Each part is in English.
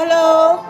Hello.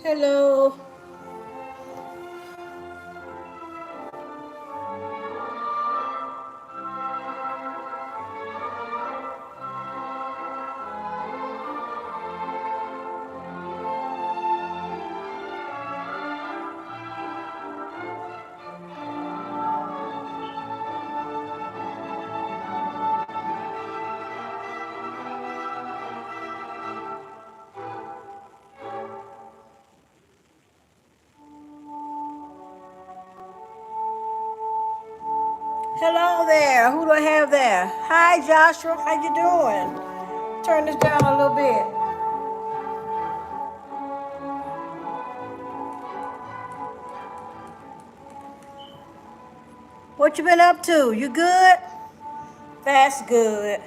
Hello. Hello there. Who do I have there? Hi, Joshua. How you doing? Turn this down a little bit. What you been up to? You good? That's good.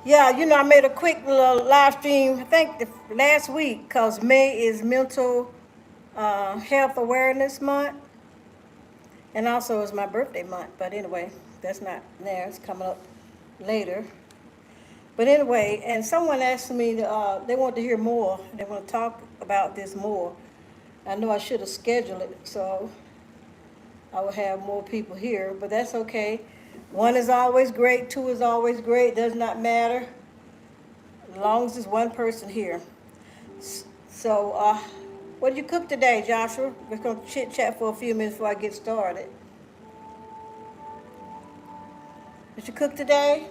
Yeah, I made a quick little live stream, I think last week, because May is Mental Health Awareness Month, and also it's my birthday month. But anyway, that's not there. It's coming up later. But anyway, and someone asked me, they want to hear more. They want to talk about this more. I know I should have scheduled it so I would have more people here, but that's okay. One is always great, two is always great, does not matter, as long as there's one person here. So, what did you cook today, Joshua? We're going to chit chat for a few minutes before I get started. Did you cook today?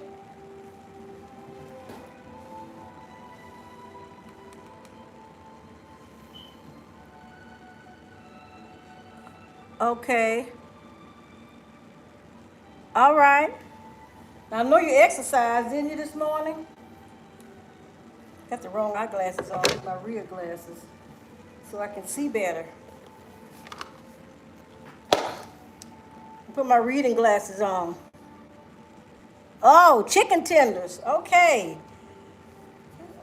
Okay. All right. I know you exercised, didn't you, this morning? Got the wrong eyeglasses on, my real glasses, so I can see better. Put my reading glasses on. Oh, chicken tenders. Okay.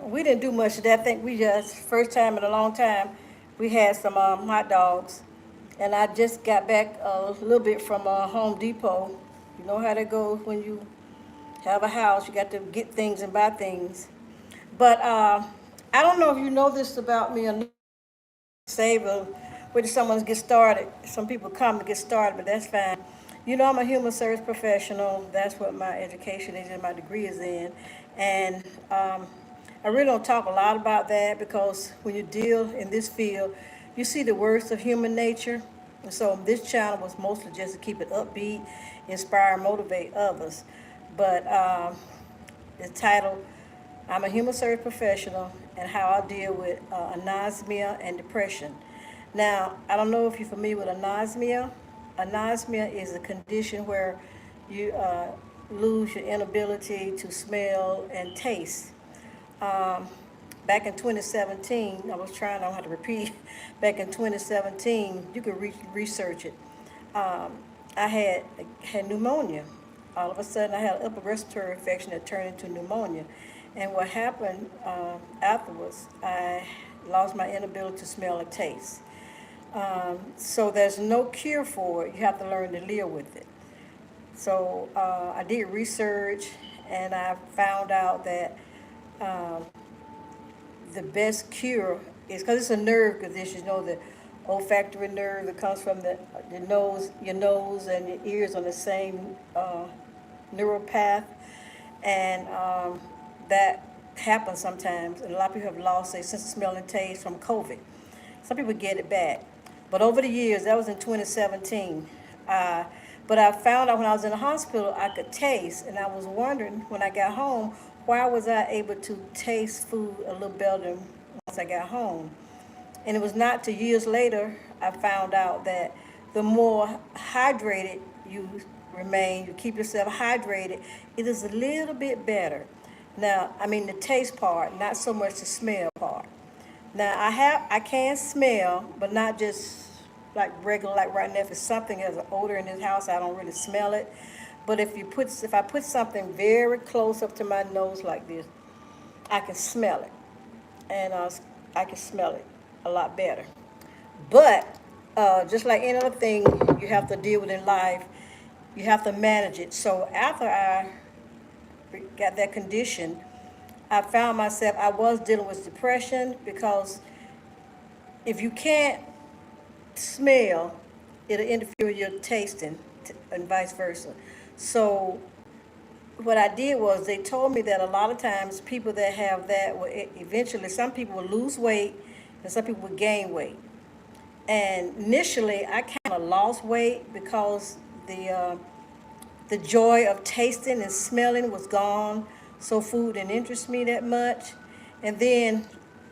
We didn't do much of that. I think we just, first time in a long time, we had some hot dogs. And I just got back a little bit from Home Depot. You know how that goes when you have a house. You got to get things and buy things. But I don't know if you know this about me or not. Save where someone get started. Some people come to get started, but that's fine. I'm a human service professional. That's what my education is and my degree is in. And I really don't talk a lot about that because when you deal in this field, you see the worst of human nature. And so this channel was mostly just to keep it upbeat, inspire, and motivate others. But the title, I'm a human service professional and how I deal with anosmia and depression. Now, I don't know if you're familiar with anosmia. Anosmia is a condition where you lose your inability to smell and taste. Um, Back in 2017, I was trying, I don't have to repeat, back in 2017, you could research it. Um, I had pneumonia. All of a sudden, I had an upper respiratory infection that turned into pneumonia. And what happened afterwards, I lost my inability to smell and taste. So there's no cure for it. You have to learn to live with it. So I did research, and I found out that um, the best cure is because it's a nerve condition. You know, the olfactory nerve that comes from the nose, your nose and your ears on the same neural path, and that happens sometimes. And a lot of people have lost their sense of smell and taste from COVID. Some people get it back, but over the years, that was in 2017. Uh, but I found out when I was in the hospital, I could taste, and I was wondering when I got home, why was I able to taste food a little better than once I got home? And it was not till years later I found out that the more hydrated you remain, you keep yourself hydrated, it is a little bit better. Now, I mean the taste part, not so much the smell part. Now I can smell, but not just like regular, like right now. If it's something has an odor in this house, I don't really smell it. But if I put something very close up to my nose like this, I can smell it, and I can smell it a lot better. But just like any other thing you have to deal with in life, you have to manage it. So after I got that condition, I found myself I was dealing with depression because if you can't smell, it'll interfere with your tasting, and vice versa. So what I did was they told me that a lot of times people that have that will eventually some people will lose weight and some people will gain weight. And initially, I kind of lost weight because the joy of tasting and smelling was gone, so food didn't interest me that much. And then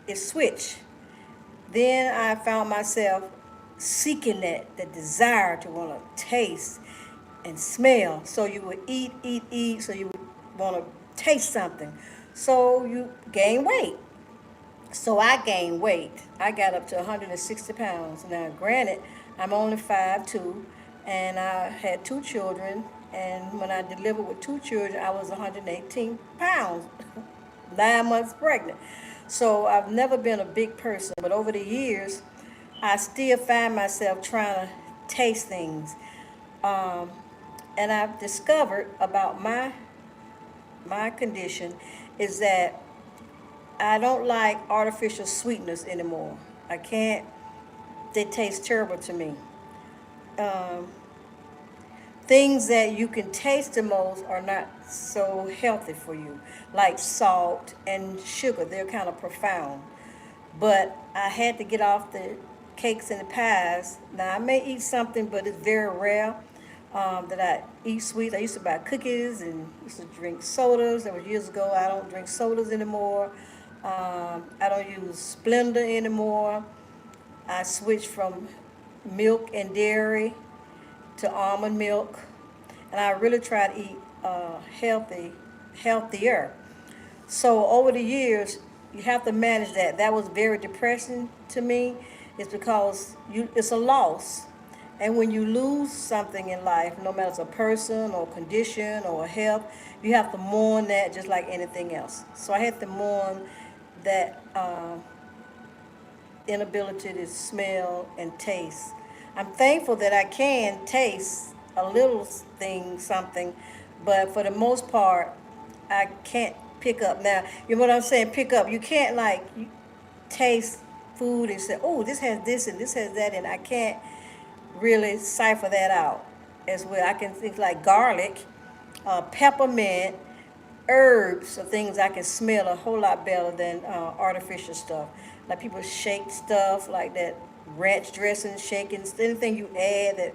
it switched. Then I found myself seeking that, the desire to want to taste and smell. So you would eat, so you would want to taste something. So you gain weight. So I gained weight. I got up to 160 pounds. Now, granted, I'm only 5'2", and I had two children. And when I delivered with two children, I was 118 pounds, 9 months pregnant. So I've never been a big person, but over the years, I still find myself trying to taste things. Um, and I've discovered about my condition is that I don't like artificial sweeteners anymore. I can't. They taste terrible to me. Um, Things that you can taste the most are not so healthy for you, like salt and sugar. They're kind of profound. But I had to get off the cakes and the pies. Now I may eat something, but it's very rare that I eat sweets. I used to buy cookies and used to drink sodas. That was years ago. I don't drink sodas anymore. I don't use Splenda anymore. I switched from milk and dairy to almond milk, and I really try to eat healthier. So over the years, you have to manage that. That was very depressing to me. It's because it's a loss. And when you lose something in life, no matter it's a person or condition or health, you have to mourn that just like anything else. So I had to mourn that inability to smell and taste. I'm thankful that I can taste a little thing, something, but for the most part, I can't pick up. Now, you know what I'm saying? Pick up. You can't like taste food and say, "Oh, this has this and this has that," and I can't really cipher that out as well. I can think like garlic, peppermint, herbs are things I can smell a whole lot better than artificial stuff. Like people shake stuff like that, ranch dressing, shaking, anything you add that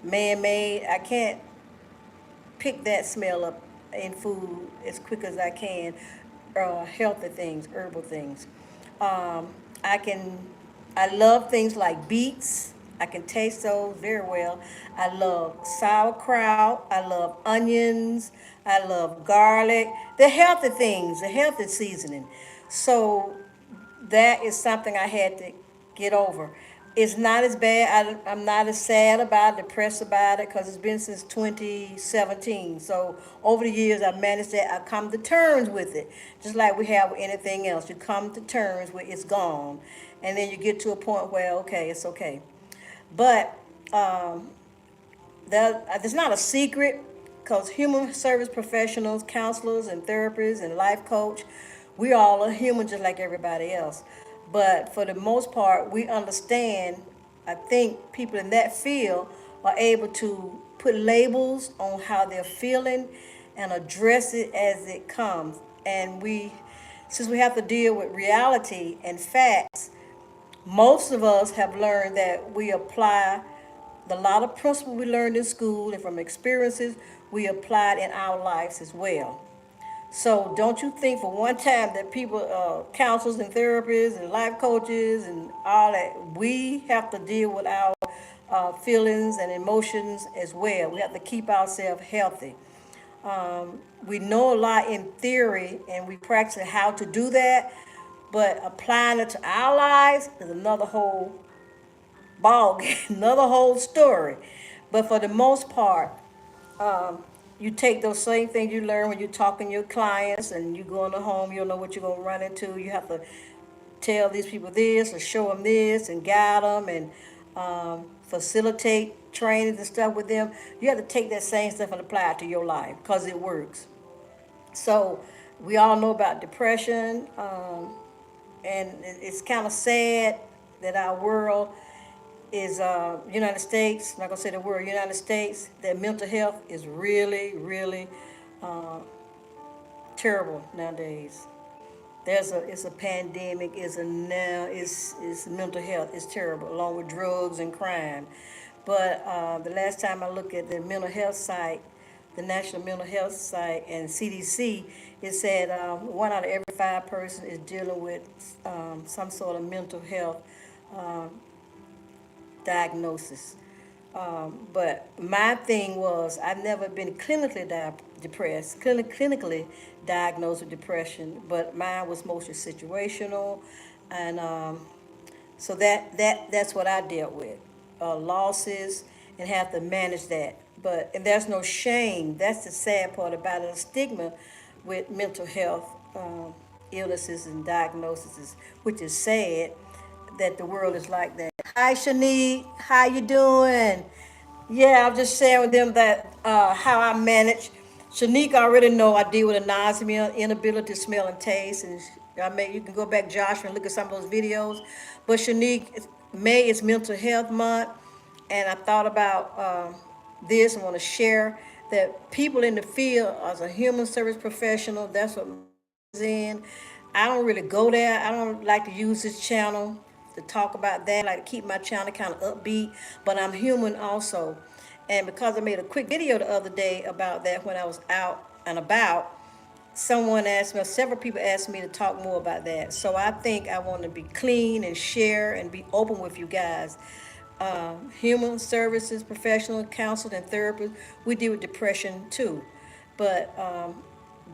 man-made. I can't pick that smell up in food as quick as I can, healthy things, herbal things. Um, I can, I love things like beets. I can taste those very well. I love sauerkraut. I love onions. I love garlic. The healthy things, the healthy seasoning. So that is something I had to get over. It's not as bad. I'm not as sad about it, depressed about it, because it's been since 2017. So over the years, I've managed that. I've come to terms with it. Just like we have with anything else. You come to terms with it's gone. And then you get to a point where, okay, it's okay. But that's not a secret, because human service professionals, counselors, and therapists, and life coach, we all are human just like everybody else. But for the most part, we understand. I think people in that field are able to put labels on how they're feeling and address it as it comes. And since we have to deal with reality and facts, most of us have learned that we apply a lot of principles we learned in school and from experiences we applied in our lives as well. So don't you think for one time that people, counselors and therapists and life coaches and all that, we have to deal with our feelings and emotions as well. We have to keep ourselves healthy. We know a lot in theory and we practice how to do that, but applying it to our lives is another whole ball game, another whole story. But for the most part, you take those same things you learn when you're talking to your clients and you go in the home, you don't know what you're going to run into. You have to tell these people this or show them this and guide them and facilitate trainings and stuff with them. You have to take that same stuff and apply it to your life because it works. So we all know about depression, and it's kind of sad that our world is United States. I'm not gonna say the word United States. That mental health is really, really terrible nowadays. It's a pandemic. It's mental health. It's terrible, along with drugs and crime. But the last time I looked at the mental health site, the National Mental Health Site and CDC, it said 1 out of every 5 person is dealing with some sort of mental health diagnosis. But my thing was, I've never been depressed, clinically diagnosed with depression, but mine was mostly situational, and so that's what I dealt with, losses, and have to manage that. But and there's no shame. That's the sad part about it. The stigma with mental health illnesses and diagnoses, which is sad that the world is like that. Hi, Shanique. How you doing? Yeah, I'm just sharing with them that how I manage. Shanique already know I deal with anosmia, inability to smell and taste, and you can go back, Josh, and look at some of those videos. But Shanique, May is Mental Health Month, and I thought about this and want to share that people in the field as a human service professional. That's what in. I don't really go there. I don't like to use this channel to talk about that. I like to keep my channel kind of upbeat, but I'm human also. And because I made a quick video the other day about that when I was out and about, someone asked me, several people asked me to talk more about that. So I think I want to be clean and share and be open with you guys. Human services, professional, counselors, and therapists, we deal with depression too. But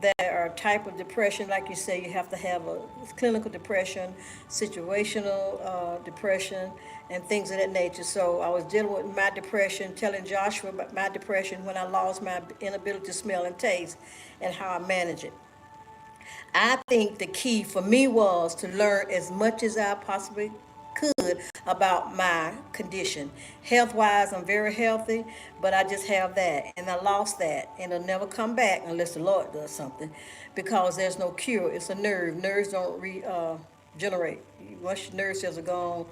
there are type of depression, like you say, you have to have a clinical depression, situational depression, and things of that nature. So I was dealing with my depression, telling Joshua about my depression when I lost my inability to smell and taste and how I manage it. I think the key for me was to learn as much as I possibly could about my condition. Health wise, I'm very healthy, but I just have that, and I lost that, and it'll never come back unless the Lord does something, because there's no cure. It's a nerve. Nerves don't regenerate. Once your nerve cells are gone,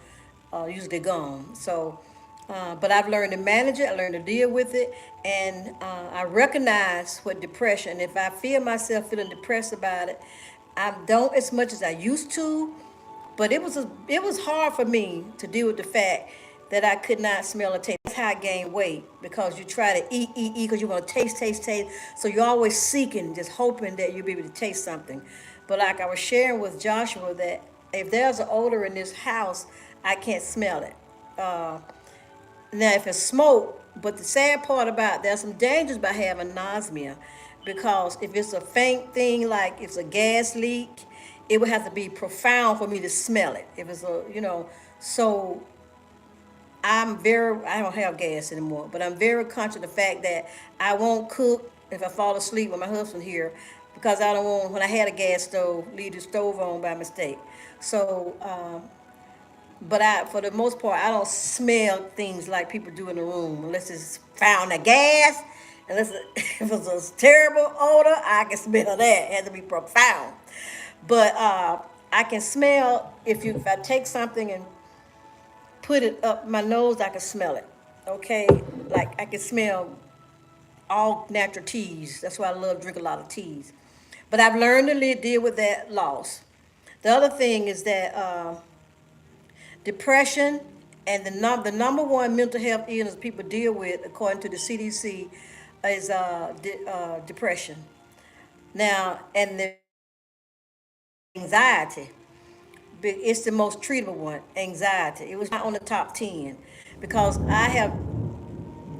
usually they're gone. So, but I've learned to manage it. I learned to deal with it, and I recognize what depression. If I feel myself feeling depressed about it, I don't as much as I used to, but it was hard for me to deal with the fact that I could not smell or taste. how I gain weight, because you try to eat, because you want to taste. So you're always seeking, just hoping that you'll be able to taste something. But like I was sharing with Joshua, that if there's an odor in this house, I can't smell it. Uh, Now, if it's smoke, but the sad part about, there's some dangers about having anosmia, because if it's a faint thing like it's a gas leak, it would have to be profound for me to smell it. If it's so I don't have gas anymore, but I'm very conscious of the fact that I won't cook if I fall asleep with my husband here, because I don't want, when I had a gas stove, leave the stove on by mistake. So, but for the most part, I don't smell things like people do in the room unless it's found a gas. Unless if it's a terrible odor, I can smell that. It has to be profound. But I can smell, if I take something and put it up my nose, I can smell it. Okay, like I can smell all natural teas. That's why I love drink a lot of teas. But I've learned to deal with that loss. The other thing is that depression, and the number one mental health illness people deal with, according to the CDC, is depression. Now, and the anxiety, it's the most treatable one. Anxiety. It was not on the top 10, because I have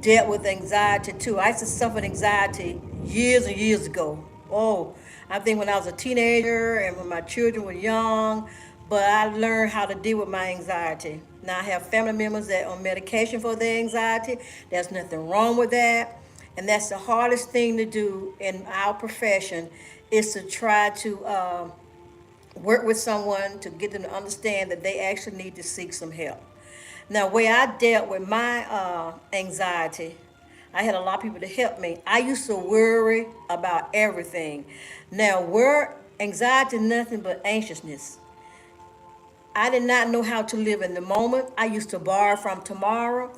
dealt with anxiety too. I used to suffer anxiety years and years ago. Oh, I think when I was a teenager and when my children were young, but I learned how to deal with my anxiety. Now I have family members that are on medication for their anxiety. There's nothing wrong with that. And that's the hardest thing to do in our profession, is to try to work with someone to get them to understand that they actually need to seek some help. Now, where I dealt with my anxiety, I had a lot of people to help me. I used to worry about everything. Now, where anxiety is nothing but anxiousness. I did not know how to live in the moment. I used to borrow from tomorrow.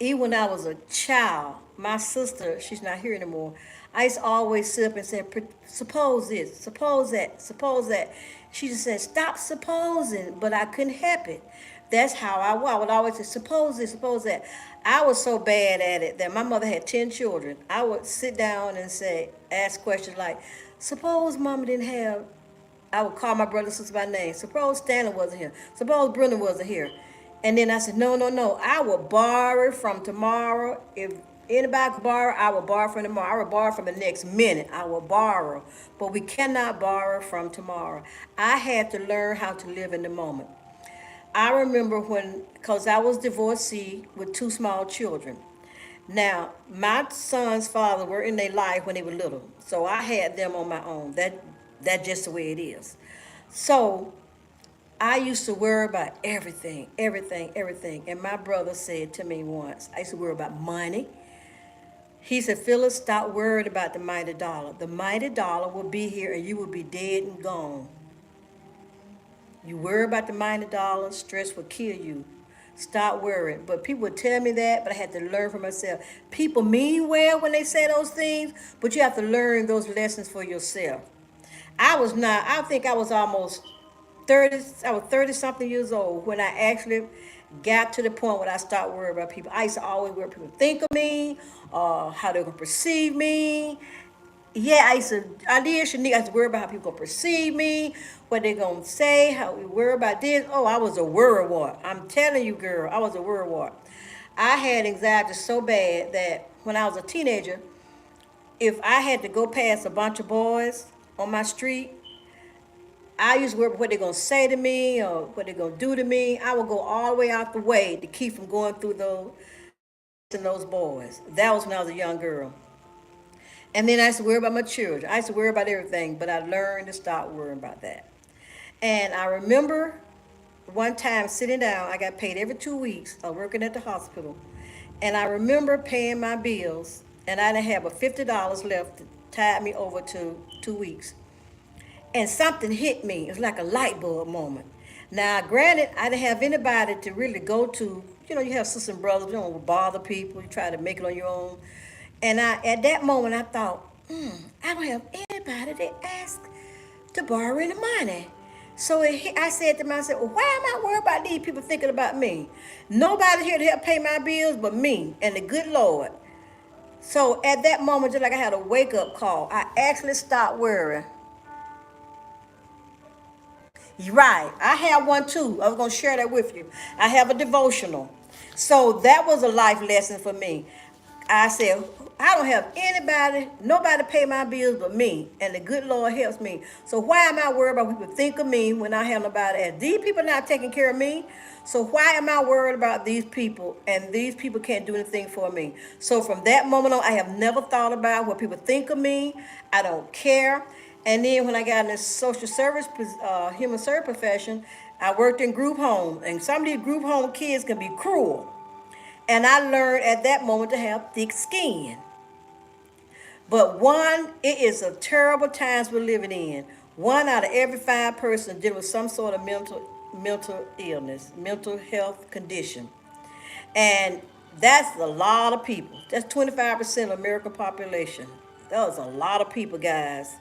Even when I was a child, my sister, she's not here anymore, I used to always sit up and say, suppose this, suppose that, suppose that. She just said, stop supposing, but I couldn't help it. That's how I was. I would always say, suppose this, suppose that. I was so bad at it that my mother had 10 children. I would sit down and say, ask questions like, suppose mama didn't have, I would call my brother and sister by name. Suppose Stanley wasn't here. Suppose Brenda wasn't here. And then I said, no, no, no. I will borrow from tomorrow. If anybody could borrow, I will borrow from tomorrow. I will borrow from the next minute. I will borrow. But we cannot borrow from tomorrow. I had to learn how to live in the moment. I remember when, because I was divorcee with two small children. Now, my son's father were in their life when they were little, so I had them on my own. That's just the way it is. So I used to worry about everything. And my brother said to me once, I used to worry about money. He said, Phyllis, stop worrying about the mighty dollar. The mighty dollar will be here and you will be dead and gone. You worry about the mighty dollar, stress will kill you. Stop worrying. But people would tell me that, but I had to learn for myself. People mean well when they say those things, but you have to learn those lessons for yourself. I think I was almost 30, I was 30 something years old when I actually got to the point where I stopped worrying about people. I used to always worry what people think of me, how they're going to perceive me. Yeah, I did, Shanique. I used to worry about how people gonna perceive me, what they gonna say, how we worry about this. Oh, I was a worrywart. I'm telling you, girl, I was a worrywart. I had anxiety so bad that when I was a teenager, if I had to go past a bunch of boys on my street, I used to worry about what they're gonna say to me or what they're gonna do to me. I would go all the way out the way to keep from going through those boys. That was when I was a young girl. And then I used to worry about my children. I used to worry about everything, but I learned to stop worrying about that. And I remember one time sitting down, I got paid every 2 weeks of working at the hospital. And I remember paying my bills, and I didn't have but $50 left to tide me over to 2 weeks. And something hit me. It was like a light bulb moment. Now, granted, I didn't have anybody to really go to. You know, you have sisters and brothers, you don't bother people, you try to make it on your own. And at that moment, I thought, I don't have anybody to ask to borrow any money. So I said to myself, well, why am I worried about these people thinking about me? Nobody here to help pay my bills but me and the good Lord. So at that moment, just like I had a wake up call, I actually stopped worrying. Right. I have one too. I was going to share that with you. I have a devotional. So that was a life lesson for me. I said, I don't have anybody, nobody pay my bills but me. And the good Lord helps me. So why am I worried about what people think of me when I have nobody else? These people not taking care of me. So why am I worried about these people and these people can't do anything for me? So from that moment on, I have never thought about what people think of me. I don't care. And then when I got in the social service, human service profession, I worked in group homes. And some of these group home kids can be cruel. And I learned at that moment to have thick skin. But one, it is a terrible times we're living in. One out of every five persons dealing with some sort of mental illness, mental health condition. And that's a lot of people. That's 25% of American population. That was a lot of people, guys.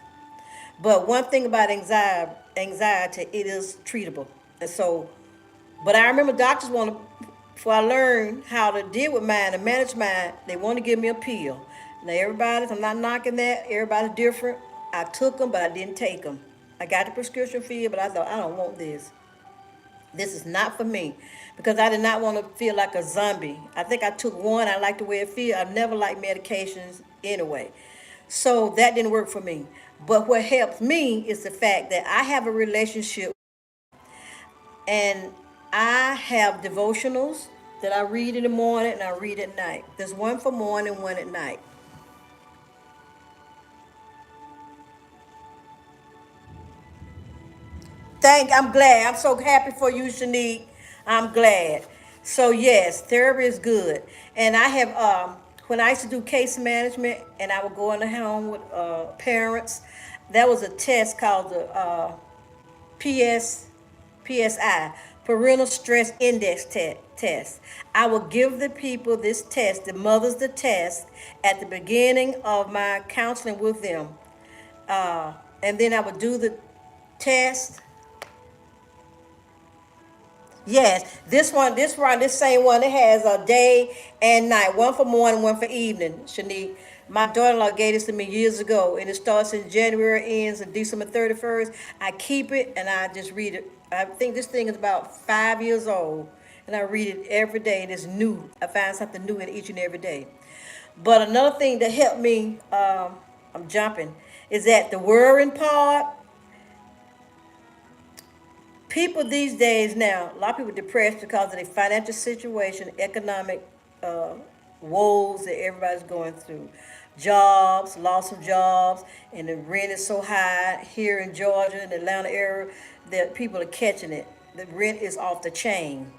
But one thing about anxiety, it is treatable. And so, but I remember doctors want to, before I learned how to deal with mine and manage mine, they want to give me a pill. Now everybody's, I'm not knocking that. Everybody's different. I took them, but I didn't take them. I got the prescription filled, but I thought, I don't want this. This is not for me because I did not want to feel like a zombie. I think I took one. I like the way it feels. I've never liked medications anyway. So that didn't work for me. But what helps me is the fact that I have a relationship and I have devotionals that I read in the morning and I read at night. There's one for morning, one at night. I'm glad. I'm so happy for you, Shanique. I'm glad. So yes, therapy is good. And I have when I used to do case management and I would go in the home with parents, that was a test called the PS PSI, Parental Stress Index test. I will give the people this test, the mothers the test, at the beginning of my counseling with them. And then I would do the test. Yes, this same one, it has a day and night, one for morning, one for evening, Shanique. My daughter-in-law gave this to me years ago, and it starts in January, ends on December 31st. I keep it, and I just read it. I think this thing is about 5 years old, and I read it every day, and it's new. I find something new in each and every day. But another thing that helped me, I'm jumping, is that the worrying part, people these days now, a lot of people depressed because of their financial situation, economic uh, woes that everybody's going through. Jobs, loss of jobs, and the rent is so high here in Georgia and the Atlanta area that people are catching it. The rent is off the chain.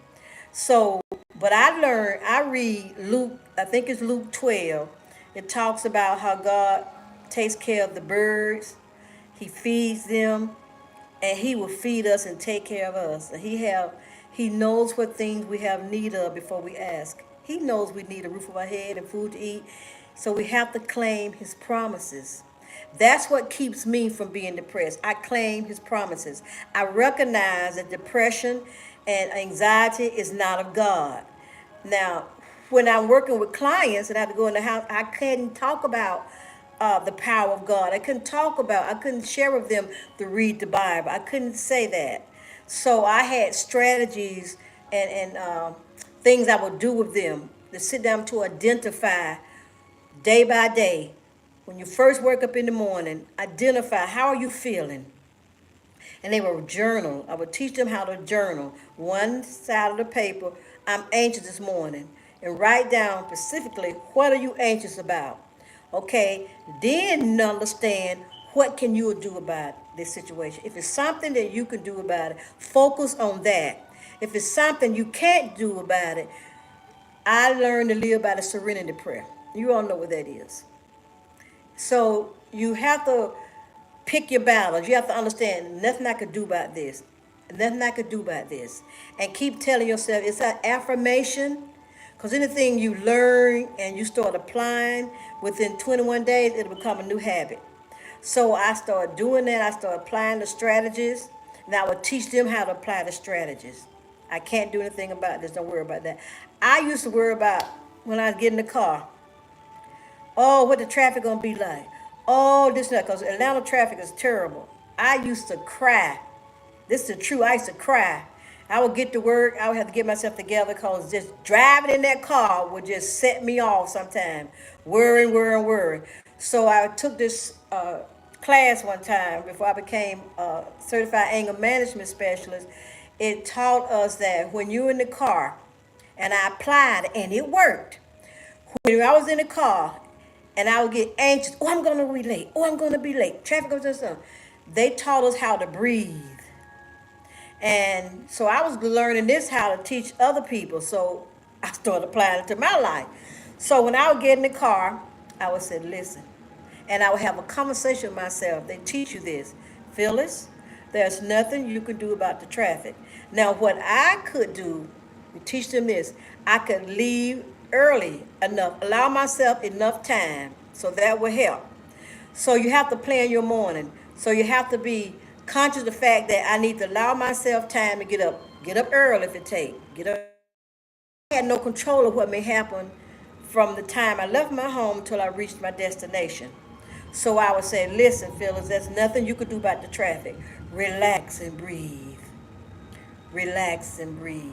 So, but I read Luke, I think it's Luke 12. It talks about how God takes care of the birds, He feeds them, and He will feed us and take care of us. And He knows what things we have need of before we ask. He knows we need a roof over our head and food to eat. So we have to claim His promises. That's what keeps me from being depressed. I claim His promises. I recognize that depression and anxiety is not of God. Now, when I'm working with clients and I have to go in the house, I couldn't talk about the power of God. I couldn't share with them to read the Bible. I couldn't say that. So I had strategies and things I would do with them to sit down to identify day by day. When you first wake up in the morning, identify how are you feeling? And they would journal. I would teach them how to journal. One side of the paper, I'm anxious this morning. And write down specifically, what are you anxious about? Okay, then understand what can you do about this situation. If it's something that you can do about it, focus on that. If it's something you can't do about it, I learned to live by the serenity prayer. You all know what that is. So you have to pick your battles. You have to understand nothing I could do about this. Nothing I could do about this. And keep telling yourself it's an affirmation. Because anything you learn and you start applying within 21 days, it'll become a new habit. So I started doing that. I started applying the strategies. And I would teach them how to apply the strategies. I can't do anything about this. Don't worry about that. I used to worry about when I get in the car. Oh, what the traffic gonna be like? Oh, this and that, because Atlanta traffic is terrible. I used to cry. This is the truth. I used to cry. I would get to work. I would have to get myself together because just driving in that car would just set me off sometimes. Worrying, worrying, worrying. So I took this class one time before I became a certified anger management specialist. It taught us that when you're in the car, and I applied it, and it worked. When I was in the car and I would get anxious, oh, I'm gonna be late. Oh, I'm gonna be late. Traffic goes something. They taught us how to breathe. And so I was learning this how to teach other people. So I started applying it to my life. So when I would get in the car, I would say, listen. And I would have a conversation with myself. They teach you this. Phyllis, there's nothing you can do about the traffic. Now, what I could do, we teach them this, I could leave early enough, allow myself enough time, so that will help. So you have to plan your morning. So you have to be conscious of the fact that I need to allow myself time to get up. Get up early if it takes. Get up. I had no control of what may happen from the time I left my home until I reached my destination. So I would say, listen, Phyllis, there's nothing you could do about the traffic. Relax and breathe. Relax and breathe.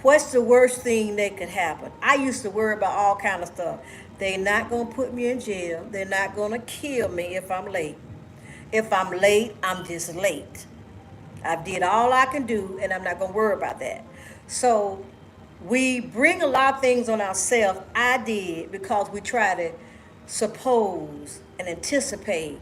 What's the worst thing that could happen? I used to worry about all kind of stuff. They're not gonna put me in jail. They're not gonna kill me if I'm late. If I'm late, I'm just late. I did all I can do, and I'm not gonna worry about that. So we bring a lot of things on ourselves. I did because we try to suppose and anticipate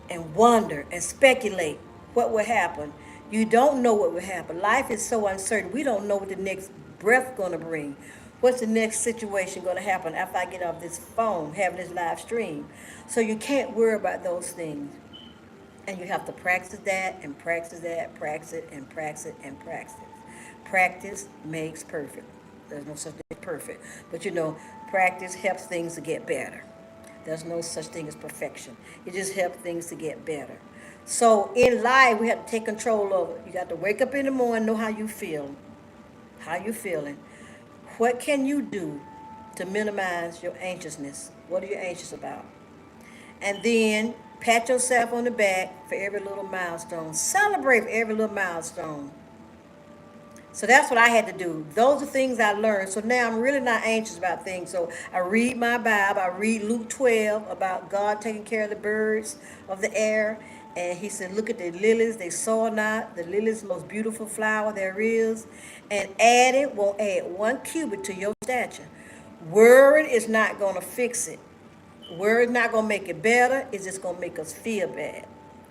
and wonder and speculate what will happen. You don't know what will happen. Life is so uncertain. We don't know what the next breath going to bring. What's the next situation going to happen after I get off this phone, having this live stream? So you can't worry about those things. And you have to practice that and practice that, practice it and practice it and practice it. Practice makes perfect. There's no such thing as perfect. But practice helps things to get better. There's no such thing as perfection. It just helps things to get better. So in life, we have to take control of it. You got to wake up in the morning, know how you feel. How you feeling? What can you do to minimize your anxiousness? What are you anxious about? And then pat yourself on the back for every little milestone. Celebrate for every little milestone. So that's what I had to do. Those are things I learned. So now I'm really not anxious about things. So I read my Bible. I read Luke 12 about God taking care of the birds of the air. And he said, look at the lilies. They soar not. The lilies, the most beautiful flower there is. And adding won't add 1 cubit to your stature. Worrying is not going to fix it. Worrying is not going to make it better. It's just going to make us feel bad.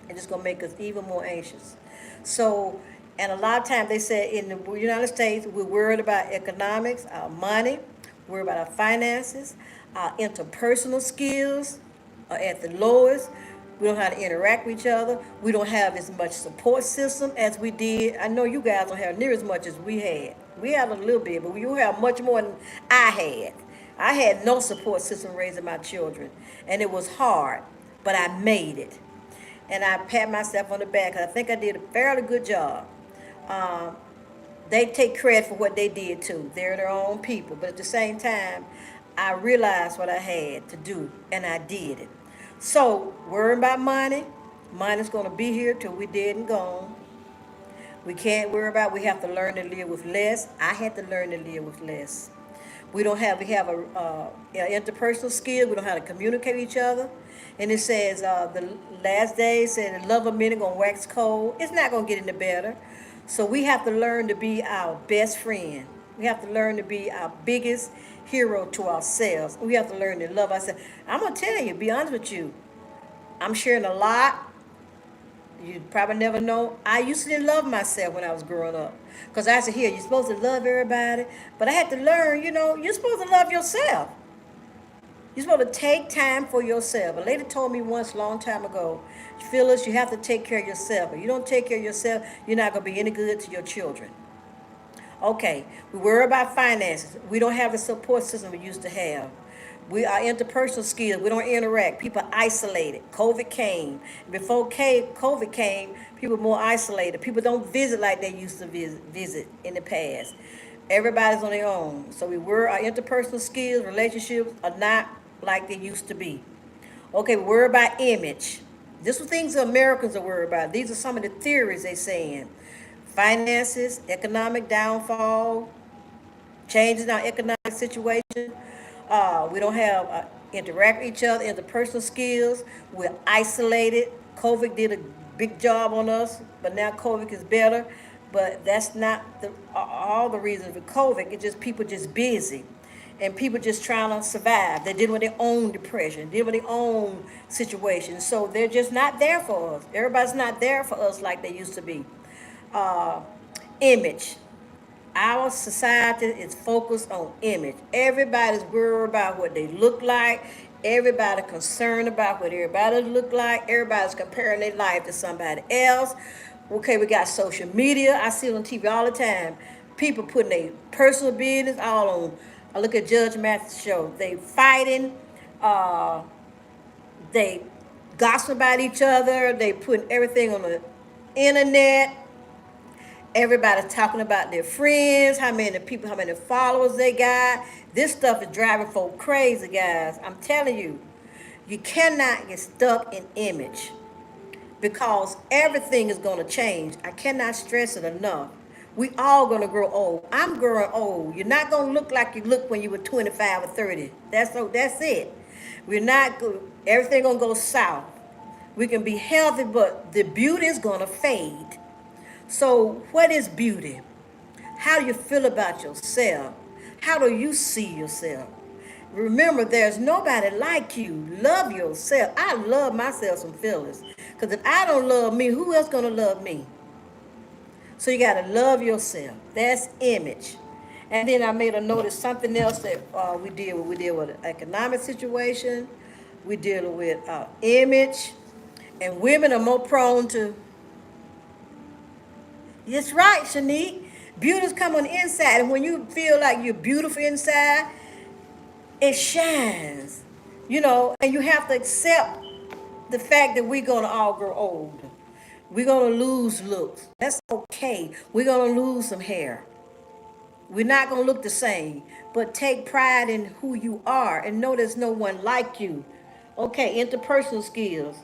It's just going to make us even more anxious. So, and a lot of times they say in the United States, we're worried about economics, our money, we're worried about our finances, our interpersonal skills are at the lowest. We don't know how to interact with each other. We don't have as much support system as we did. I know you guys don't have near as much as we had. We have a little bit, but you have much more than I had. I had no support system raising my children, and it was hard, but I made it. And I pat myself on the back because I think I did a fairly good job. Um, they take credit for what they did too. They're their own people, but at the same time, I realized what I had to do, and I did it. So, worrying about money, money's going to be here till we dead and gone. We can't worry about. We have to learn to live with less. I had to learn to live with less. We have interpersonal skills. We don't know how to communicate with each other. And it says the last days said the love of many gonna wax cold. It's not gonna get any better. So we have to learn to be our best friend. We have to learn to be our biggest hero to ourselves. We have to learn to love ourselves. I'm gonna tell you, be honest with you. I'm sharing a lot. You probably never know. I used to didn't love myself when I was growing up. Because I said, here, you're supposed to love everybody. But I had to learn, you're supposed to love yourself. You're supposed to take time for yourself. A lady told me once a long time ago, Phyllis, you have to take care of yourself. If you don't take care of yourself, you're not going to be any good to your children. Okay, we worry about finances. We don't have the support system we used to have. We are interpersonal skills. We don't interact. People are isolated. COVID came. Before COVID came, people were more isolated. People don't visit like they used to visit in the past. Everybody's on their own. So our interpersonal skills, relationships are not like they used to be. Okay, we worry about image. This are things that Americans are worried about. These are some of the theories they're saying. Finances, economic downfall, changes in our economic situation. We don't have interact with each other, interpersonal skills. We're isolated. COVID did a big job on us, but now COVID is better. But that's not all the reasons for COVID. It's just people just busy, and people just trying to survive. They're dealing with their own depression, dealing with their own situation. So they're just not there for us. Everybody's not there for us like they used to be. Uh, Image. Our society is focused on image. Everybody's worried about what they look like. Everybody concerned about what everybody look like. Everybody's comparing their life to somebody else. Okay, we got social media. I see it on TV all the time. People putting their personal business all on. I look at Judge Mathis' show. They fighting. Uh, they gossip about each other. They putting everything on the internet. Everybody's talking about their friends, how many people, how many followers they got. This stuff is driving folk crazy, guys. I'm telling you, you cannot get stuck in image because everything is going to change. I cannot stress it enough. We all going to grow old. I'm growing old. You're not going to look like you looked when you were 25 or 30. That's it. We're not good. Everything going to go south. We can be healthy, but the beauty is going to fade. So, what is beauty? How do you feel about yourself? How do you see yourself? Remember, there's nobody like you. Love yourself. I love myself some feelings. Because if I don't love me, who else gonna love me? So you gotta love yourself. That's image. And then I made a notice something else that we deal with. We deal with an economic situation. We deal with image. And women are more prone to. That's right, Shanique. Beauty's come on the inside, and when you feel like you're beautiful inside, it shines. And you have to accept the fact that we're gonna all grow old. We're gonna lose looks. That's okay. We're gonna lose some hair. We're not gonna look the same. But take pride in who you are and know there's no one like you. Okay, interpersonal skills.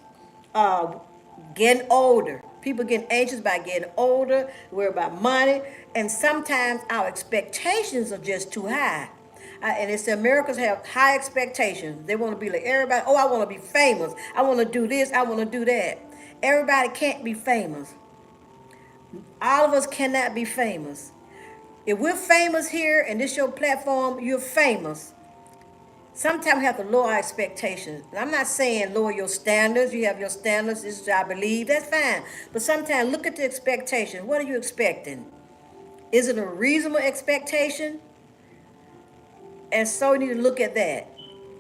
Uh, Getting older. People getting anxious about getting older, worry about money, and sometimes our expectations are just too high. And it's the Americans have high expectations. They want to be like everybody. Oh, I want to be famous. I want to do this. I want to do that. Everybody can't be famous. All of us cannot be famous. If we're famous here and this your platform, you're famous. Sometimes we have to lower our expectations. And I'm not saying lower your standards. You have your standards. This is what I believe. That's fine. But sometimes look at the expectation. What are you expecting? Is it a reasonable expectation? And so you need to look at that.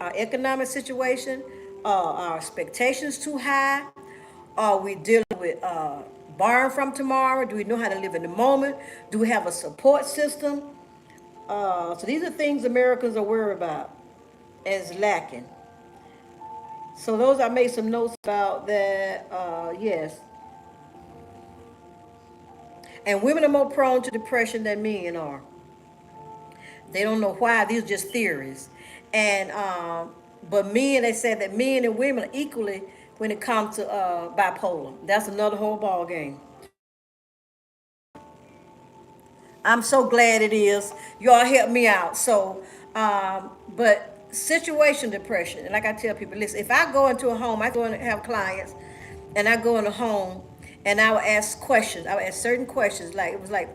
Our economic situation, our expectations too high? Are we dealing with borrowing from tomorrow? Do we know how to live in the moment? Do we have a support system? So these are things Americans are worried about as lacking. So those I made some notes about that. Yes, and women are more prone to depression than men are. They don't know why. These are just theories. And but men, they said that men and women are equally when it comes to bipolar. That's another whole ball game. I'm so glad it is. Y'all help me out. So, but situation depression, and like I tell people, listen, if I go into a home, I go and have clients, and I go in a home, and I will ask questions. I will ask certain questions, like it's like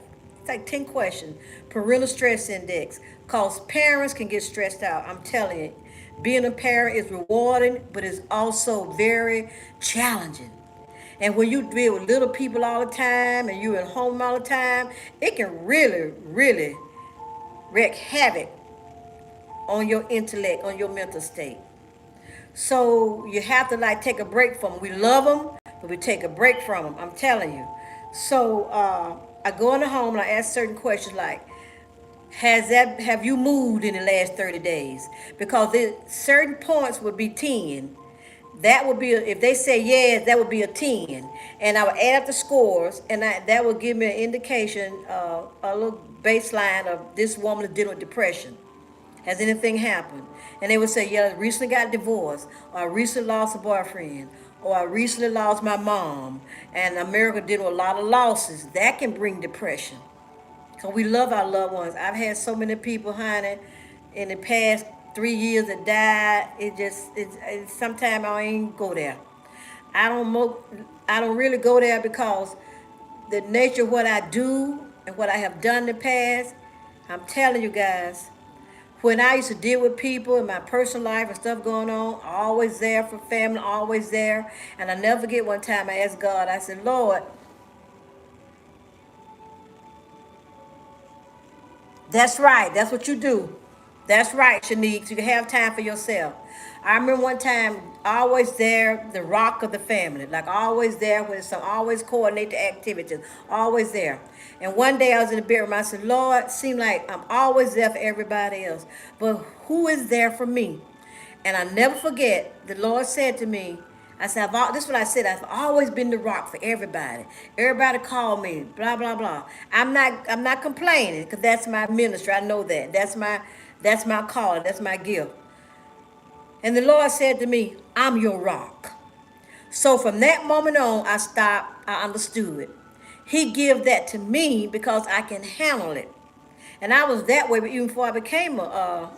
10 questions. Parental stress index, cause parents can get stressed out. I'm telling you, being a parent is rewarding, but it's also very challenging. And when you deal with little people all the time and you're at home all the time, it can really, really wreak havoc on your intellect, on your mental state. So you have to like take a break from them. We love them, but we take a break from them. I'm telling you. So I go in the home and I ask certain questions like, have you moved in the last 30 days? Because certain points would be 10. That would be if they say yes, that would be a 10. And I would add up the scores, and that would give me an indication, a little baseline of this woman is dealing with depression. Has anything happened? And they would say, yeah, I recently got divorced, or I recently lost a boyfriend, or I recently lost my mom. And America dealing with a lot of losses. That can bring depression. Because we love our loved ones. I've had so many people, honey, in the past 3 years that died. Sometimes I ain't go there. I don't mo- I don't really go there because the nature of what I do and what I have done in the past, I'm telling you guys, when I used to deal with people in my personal life and stuff going on, always there for family, always there. And I never forget one time I asked God, I said, Lord, that's right. That's what you do. That's right, Shanique. You can have time for yourself. I remember one time, always there, the rock of the family. Like always there with some, always coordinate the activities. Always there. And one day I was in the bedroom. I said, Lord, seem like I'm always there for everybody else. But who is there for me? And I never forget, the Lord said to me, I said, this is what I said. I've always been the rock for everybody. Everybody called me, blah, blah, blah. I'm not complaining because that's my ministry. I know that. That's my calling. That's my gift. And the Lord said to me, I'm your rock. So from that moment on, I stopped. I understood. He give that to me because I can handle it. And I was that way even before I became a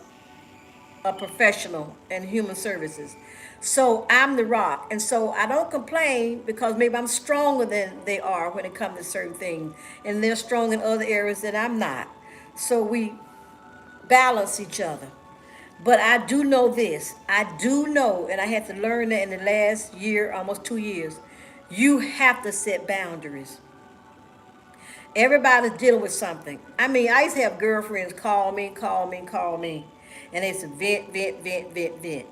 professional in human services. So I'm the rock. And so I don't complain because maybe I'm stronger than they are when it comes to certain things. And they're strong in other areas that I'm not. So we balance each other. But I do know this. I do know, and I had to learn that in the last year, almost 2 years. You have to set boundaries. Everybody's dealing with something. I mean, I used to have girlfriends call me, call me, call me. And they said vent, vent, vent, vent, vent.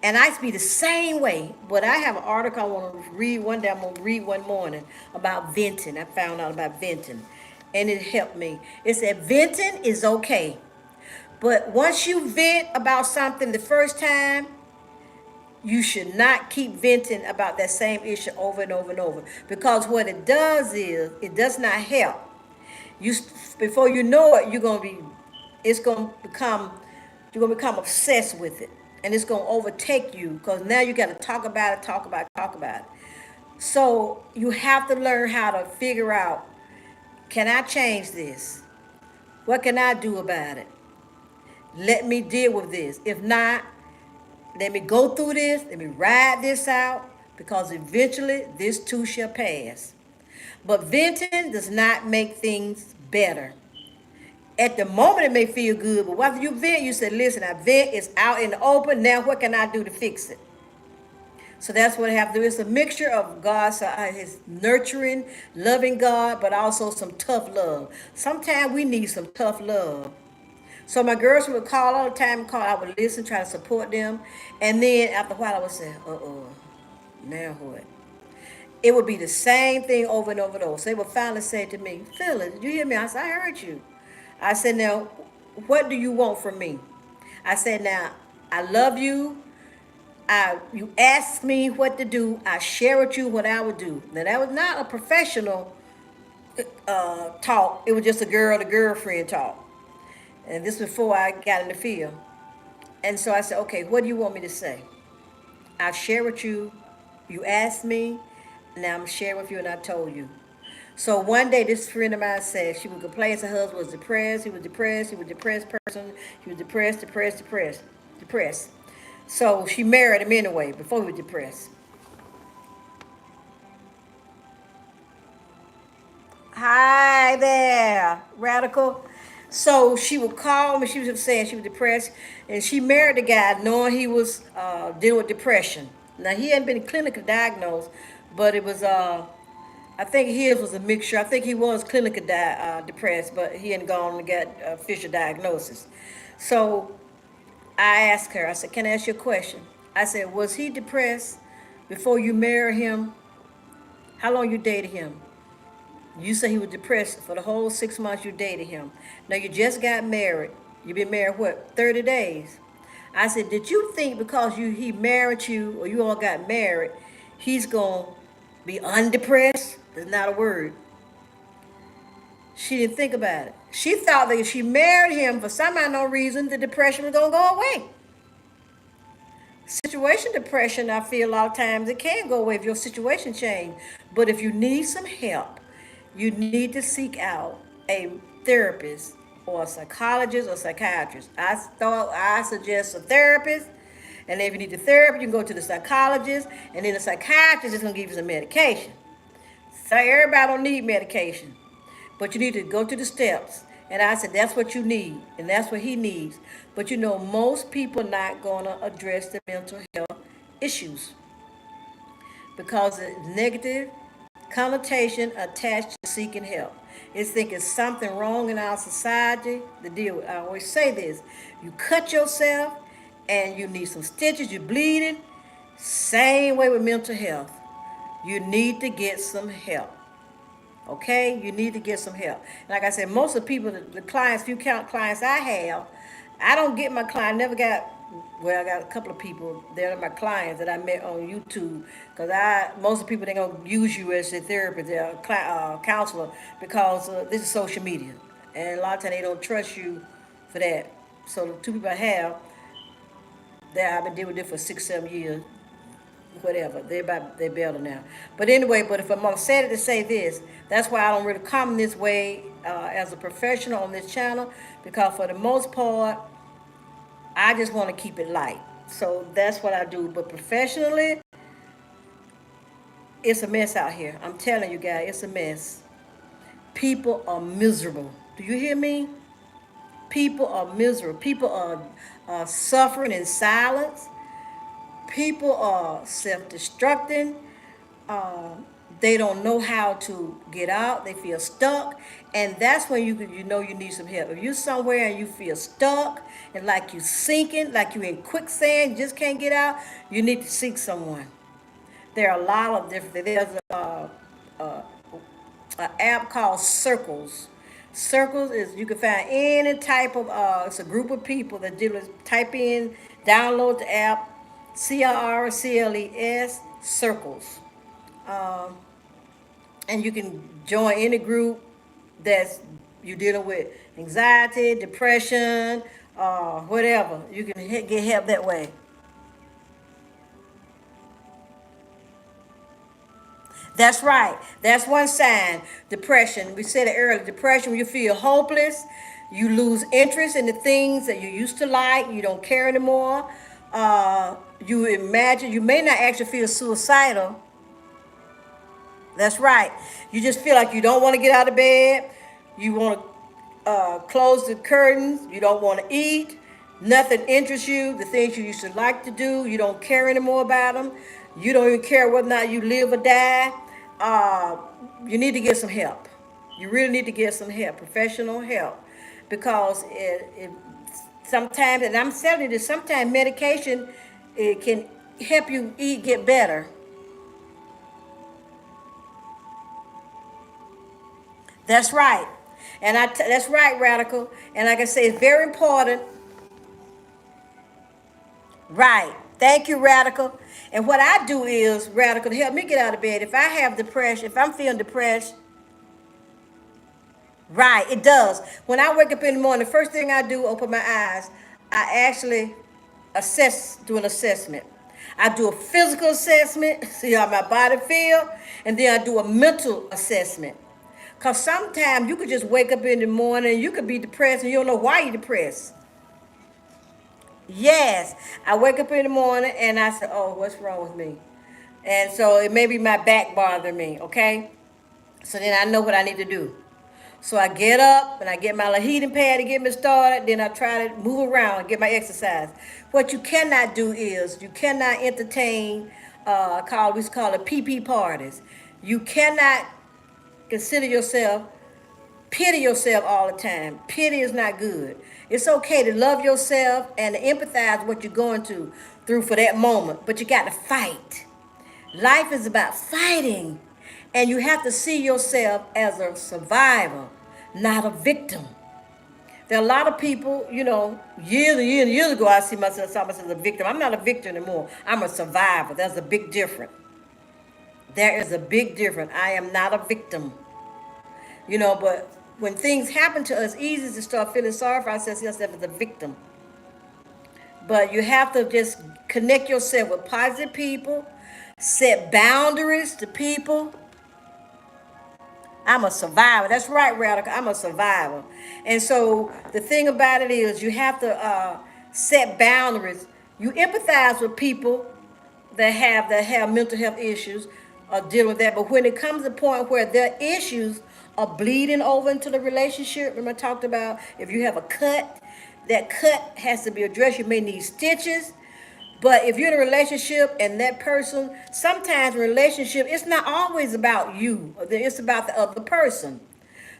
And I used to be the same way. But I have an article I want to read one day. I'm going to read one morning about venting. I found out about venting. And it helped me. It said venting is okay. But once you vent about something the first time, you should not keep venting about that same issue over and over and over. Because what it does is, it does not help. You before you know it, it's gonna become, you're gonna become obsessed with it, and it's gonna overtake you because now you got to talk about it, talk about it, talk about it. So you have to learn how to figure out, can I change this? What can I do about it? Let me deal with this. If not, let me go through this. Let me ride this out because eventually this too shall pass. But venting does not make things better. At the moment it may feel good, but after you vent, you say, listen, I vent, it's out in the open. Now what can I do to fix it? So that's what I have to do. It's a mixture of God's his nurturing, loving God, but also some tough love. Sometimes we need some tough love. So my girls would call all the time, I would listen, try to support them. And then after a while I would say, now what? It would be the same thing over and over and over. So they would finally say to me, Phyllis, did you hear me? I said, I heard you. I said, now, what do you want from me? I said, now, I love you. You ask me what to do. I share with you what I would do. Now, that was not a professional talk. It was just a girl to girlfriend talk. And this was before I got in the field. And so I said, okay, what do you want me to say? I share with you. You asked me. Now I'm sharing with you, and I told you. So one day, this friend of mine said she would complain. Her husband was depressed. He was depressed. He was a depressed person. He was depressed, depressed, depressed, depressed. So she married him anyway before he was depressed. Hi there, radical. So she would call me. She was saying she was depressed, and she married the guy knowing he was dealing with depression. Now he hadn't been clinically diagnosed, but it was I think his was a mixture. I think he was clinically depressed, but he hadn't gone and got official diagnosis. So I asked her. I said, "Can I ask you a question?" I said, "Was he depressed before you married him? How long you dated him?" You say he was depressed for the whole 6 months you dated him. Now you just got married. You've been married what, 30 days? I said, did you think because he married you or you all got married, he's gonna be undepressed? That's not a word. She didn't think about it. She thought that if she married him for some unknown reason, the depression was gonna go away. Situation depression, I feel a lot of times it can go away if your situation change. But if you need some help, you need to seek out a therapist or a psychologist or psychiatrist. I suggest a therapist, and if you need the therapy, you can go to the psychologist, and then the psychiatrist is gonna give you some medication. So everybody don't need medication, but you need to go to the steps. And I said, that's what you need, and that's what he needs. But you know, most people are not going to address the mental health issues because of negative connotation attached to seeking help. It's thinking something wrong in our society to deal with. I always say this: you cut yourself and you need some stitches, you're bleeding. Same way with mental health. You need to get some help. Okay, you need to get some help. Like I said, most of the people, the clients, few count clients I have, I don't get my client. Never got. Well, I got a couple of people. They're my clients that I met on YouTube. Because most of the people they gonna use you as a therapist, their counselor, because this is social media, and a lot of times they don't trust you for that. So the two people I have, that I've been dealing with it for 6, 7 years, whatever. They're better now. But anyway, but if I'm sad to say this, that's why I don't really come this way as a professional on this channel, because for the most part, I just want to keep it light. So that's what I do. But professionally, it's a mess out here. I'm telling you guys, it's a mess. People are miserable. Do you hear me? People are miserable. People are suffering in silence. People are self-destructing. Uh, they don't know how to get out. They feel stuck, and that's when you know you need some help. If you're somewhere and you feel stuck and like you're sinking, like you're in quicksand, you just can't get out, you need to seek someone. There are a lot of different. There's an app called Circles. Circles is you can find any type of it's a group of people that deal with type in, download the app, CRCLES Circles, um, and you can join any group that's you dealing with anxiety, depression, whatever. You can get help that way. That's right. That's one sign. Depression. We said it earlier. Depression, when you feel hopeless, you lose interest in the things that you used to like, you don't care anymore. You imagine, you may not actually feel suicidal. That's right. You just feel like you don't want to get out of bed. You want to close the curtains. You don't want to eat. Nothing interests you. The things you used to like to do, you don't care anymore about them. You don't even care whether or not you live or die. Uh, you need to get some help. You really need to get some help, professional help, because it sometimes, and I'm telling you this, sometimes medication it can help you eat, get better. That's right. And that's right, Radical. And like I say, it's very important. Right. Thank you, Radical. And what I do is, Radical, to help me get out of bed, if I have depression, if I'm feeling depressed, right, it does. When I wake up in the morning, the first thing I do, open my eyes, I actually do an assessment. I do a physical assessment, see how my body feel, and then I do a mental assessment. Because sometimes you could just wake up in the morning, you could be depressed, and you don't know why you're depressed. Yes, I wake up in the morning and I say, "Oh, what's wrong with me?" And so it may be my back bothering me. Okay, so then I know what I need to do. So I get up and I get my little heating pad to get me started. Then I try to move around and get my exercise. What you cannot do is you cannot entertain. We call it PP parties. You cannot consider yourself pity yourself all the time. Pity is not good. It's okay to love yourself and to empathize what you're going through for that moment, but you got to fight. Life is about fighting. And you have to see yourself as a survivor, not a victim. There are a lot of people, years and years and years ago, I saw myself as a victim. I'm not a victim anymore. I'm a survivor. There's a big difference. There is a big difference. I am not a victim. But when things happen to us, easy to start feeling sorry for ourselves, see ourselves as a victim. But you have to just connect yourself with positive people, set boundaries to people. I'm a survivor. That's right, Radical. I'm a survivor. And so the thing about it is you have to set boundaries. You empathize with people that have mental health issues or dealing with that. But when it comes to the point where their issues are bleeding over into the relationship, remember I talked about if you have a cut, that cut has to be addressed. You may need stitches. But if you're in a relationship and that person, sometimes in a relationship, it's not always about you. It's about the other person.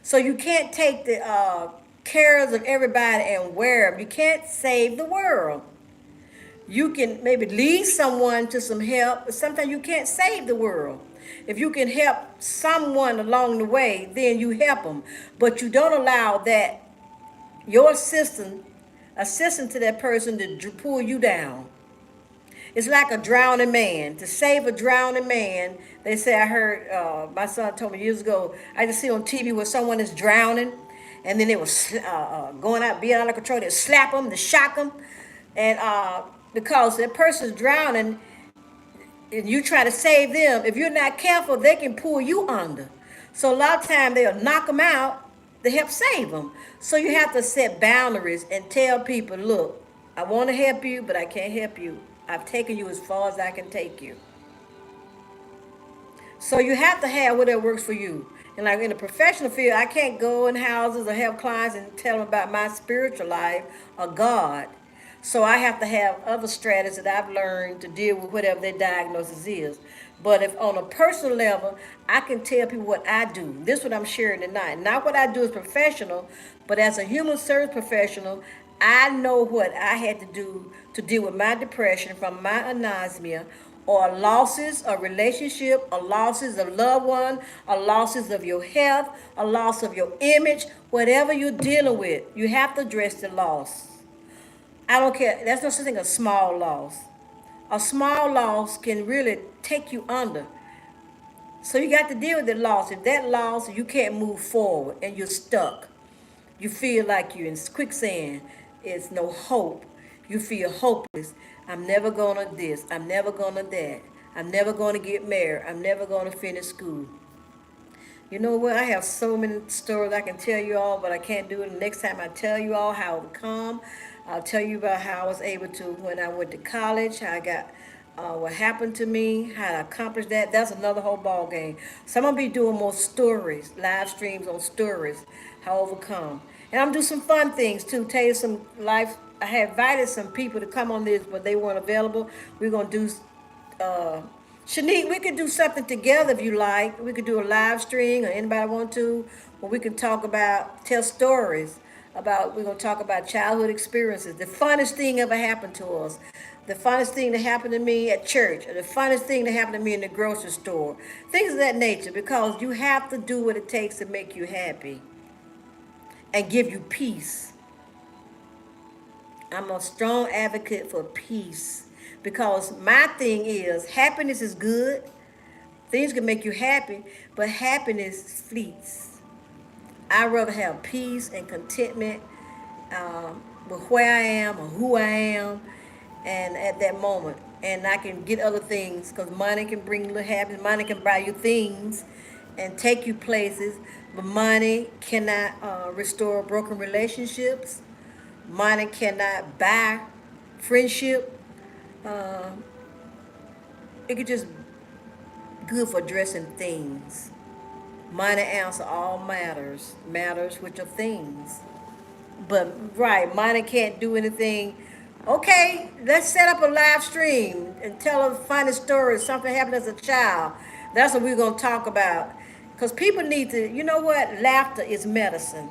So you can't take the cares of everybody and wear them. You can't save the world. You can maybe lead someone to some help, but sometimes you can't save the world. If you can help someone along the way, then you help them. But you don't allow that your assistant to that person to pull you down. It's like a drowning man. To save a drowning man, they say, I heard, my son told me years ago, I just see on TV where someone is drowning, and then they was going out, being out of control. They slap them, they shock them. And because that person's drowning, and you try to save them, if you're not careful, they can pull you under. So a lot of times they'll knock them out to help save them. So you have to set boundaries and tell people, look, I want to help you, but I can't help you. I've taken you as far as I can take you. So you have to have whatever works for you. And like in the professional field, I can't go in houses or have clients and tell them about my spiritual life or God. So I have to have other strategies that I've learned to deal with whatever their diagnosis is. But if on a personal level, I can tell people what I do. This is what I'm sharing tonight. Not what I do as professional, but as a human service professional, I know what I had to do to deal with my depression from my anosmia, or losses of relationship, or losses of loved one, or losses of your health, or loss of your image, whatever you're dealing with, you have to address the loss. I don't care. That's no such thing as a small loss. A small loss can really take you under. So you got to deal with the loss. If that loss, you can't move forward and you're stuck. You feel like you're in quicksand. It's no hope. You feel hopeless. I'm never gonna this. I'm never gonna that. I'm never gonna get married. I'm never gonna finish school. You know what? I have so many stories I can tell you all, but I can't do it. Next time I tell you all how to come, I'll tell you about how I was able to when I went to college, how I got what happened to me, how I accomplished that. That's another whole ball game. So I'm gonna be doing more stories, live streams on stories, how I overcome. And I'm gonna do some fun things too. Tell you some life. I had invited some people to come on this, but they weren't available. We're gonna do uh, Shanique, we could do something together if you like. We could do a live stream or anybody want to, where we can talk about, tell stories about, we're going to talk about childhood experiences. The funnest thing ever happened to us. The funnest thing that happened to me at church. Or the funnest thing that happened to me in the grocery store. Things of that nature, because you have to do what it takes to make you happy and give you peace. I'm a strong advocate for peace. Because my thing is, happiness is good. Things can make you happy, but happiness fleets. I'd rather have peace and contentment with where I am or who I am and at that moment. And I can get other things because money can bring you happiness. Money can buy you things and take you places, but money cannot restore broken relationships. Money cannot buy friendship. Uh, it could just good for addressing things. Money answer all matters which are things. But right, money can't do anything. Okay, let's set up a live stream and tell a funny story. Something happened as a child. That's what we're gonna talk about. Because people need to, you know what? Laughter is medicine.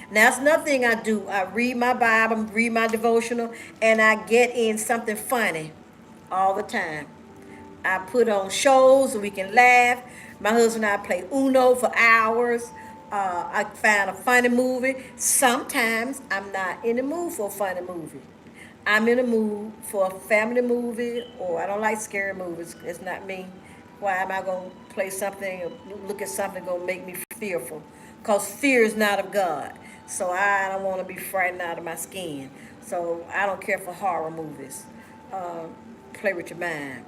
Now, that's another thing I do. I read my Bible, read my devotional, and I get in something funny all the time. I put on shows so we can laugh. My husband and I play Uno for hours. I find a funny movie. Sometimes I'm not in the mood for a funny movie. I'm in the mood for a family movie, or I don't like scary movies. It's not me. Why am I going to play something or look at something going to make me fearful? Because fear is not of God. So I don't want to be frightened out of my skin. So I don't care for horror movies. Uh, Play with your mind.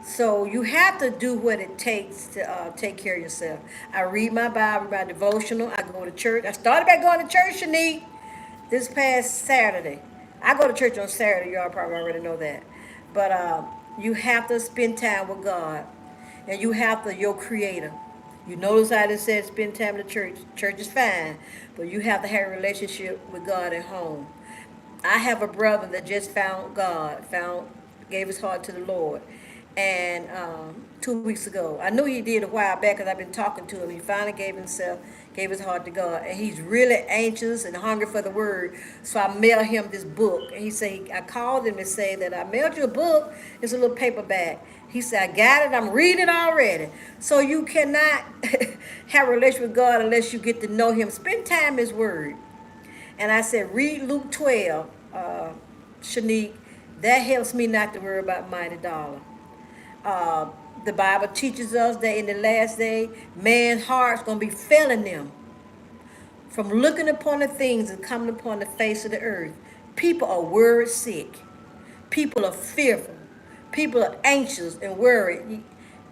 So you have to do what it takes to take care of yourself. I read my Bible, my devotional. I go to church. I started back going to church, Shanique, this past Saturday. I go to church on Saturday. Y'all probably already know that. But you have to spend time with God, and you have to your Creator. You notice how it said spend time in the church. Church is fine, but you have to have a relationship with God at home. I have a brother that just found God, gave his heart to the Lord. And 2 weeks ago, I knew he did a while back because I've been talking to him. He finally gave his heart to God. And he's really anxious and hungry for the word. So I mailed him this book. And he said, I called him and said that I mailed you a book. It's a little paperback. He said, I got it. I'm reading it already. So you cannot have a relationship with God unless you get to know him. Spend time in his word. And I said, read Luke 12, Shanique. That helps me not to worry about mighty dollar. Uh, the Bible teaches us that in the last day, man's heart's going to be failing them from looking upon the things and coming upon the face of the earth. People are worried sick. People are fearful. People are anxious and worried.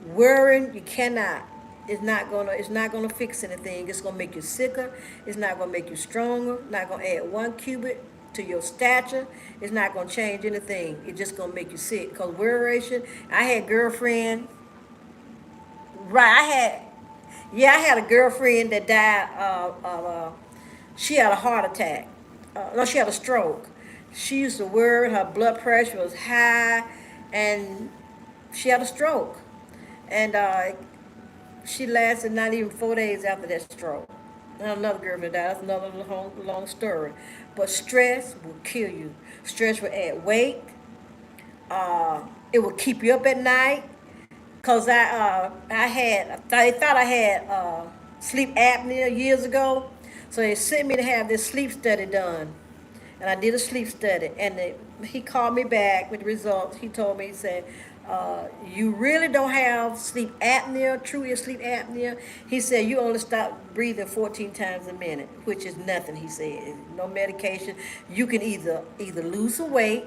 Worrying, you cannot. It's not gonna fix anything. It's gonna make you sicker. It's not gonna make you stronger. Not gonna add 1 cubit to your stature. It's not gonna change anything. It's just gonna make you sick. Cause worration. I had girlfriend. Right. I had a girlfriend that died she had a heart attack. No, she had a stroke. She used to worry. Her blood pressure was high, and she had a stroke. And she lasted not even 4 days after that stroke. And another girl that died. That's another long story. But stress will kill you. Stress will add weight. It will keep you up at night. Cause they thought I had sleep apnea years ago, so they sent me to have this sleep study done, and I did a sleep study, and he called me back with the results. He told me, he said, you really don't have sleep apnea, true sleep apnea. He said you only stop breathing 14 times a minute, which is nothing. He said no medication. You can either lose some weight,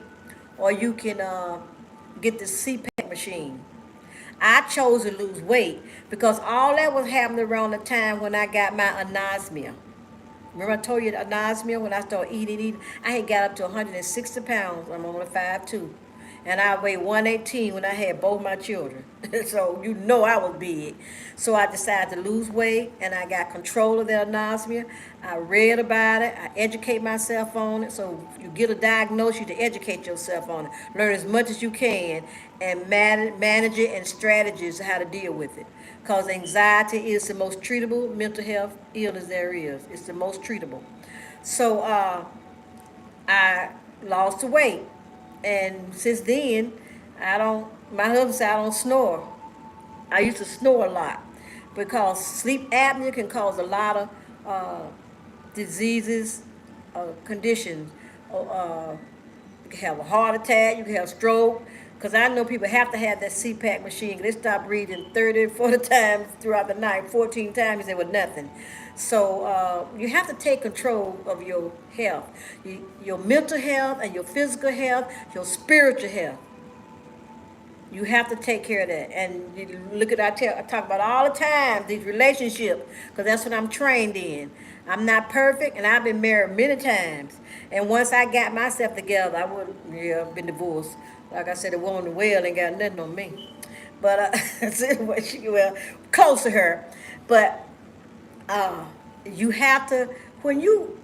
or you can get the CPAP machine. I chose to lose weight because all that was happening around the time when I got my anosmia. Remember I told you the anosmia when I started eating. I had got up to 160 pounds. I'm only 5'2". And I weighed 118 when I had both my children. So you know I was big. So I decided to lose weight, and I got control of the anosmia. I read about it. I educate myself on it. So if you get a diagnosis, you to educate yourself on it. Learn as much as you can and manage it and strategies how to deal with it. Because anxiety is the most treatable mental health illness there is. It's the most treatable. So I lost the weight. And since then, I don't, my husband said I don't snore. I used to snore a lot because sleep apnea can cause a lot of diseases, conditions. You can have a heart attack, you can have stroke. Because I know people have to have that CPAP machine. They stop breathing 30, 40 times throughout the night, 14 times, they were nothing. So you have to take control of your health, your mental health and your physical health, your spiritual health. You have to take care of that. And you look at, I talk about all the time, these relationships, because that's what I'm trained in. I'm not perfect, and I've been married many times. And once I got myself together, I would, yeah, been divorced. Like I said, the woman in the well ain't got nothing on me. But, well, close to her. But you have to, when you,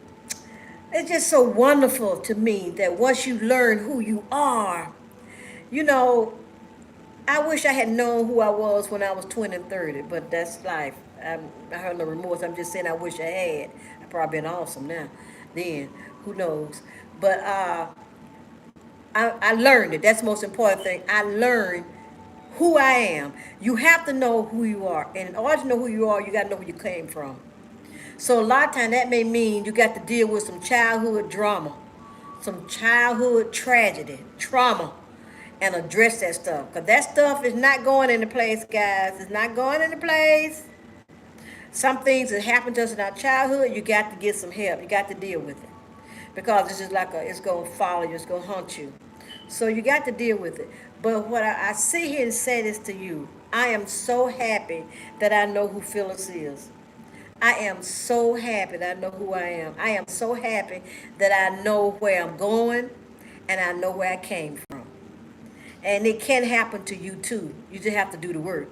it's just so wonderful to me that once you learn who you are, you know, I wish I had known who I was when I was 20 and 30, but that's life. I have no remorse. I'm just saying I wish I had. I'd probably been awesome now. Then, who knows? But I learned it. That's the most important thing. I learned who I am. You have to know who you are. And in order to know who you are, you got to know where you came from. So a lot of times that may mean you got to deal with some childhood drama, some childhood tragedy, trauma, and address that stuff. Because that stuff is not going into place, guys. It's not going into place. Some things that happened to us in our childhood, you got to get some help. You got to deal with it. Because it's just like it's going to follow you, it's going to haunt you. So you got to deal with it. But what I sit here and say this to you, I am so happy that I know who Phyllis is. I am so happy that I know who I am. I am so happy that I know where I'm going and I know where I came from. And it can happen to you too. You just have to do the work.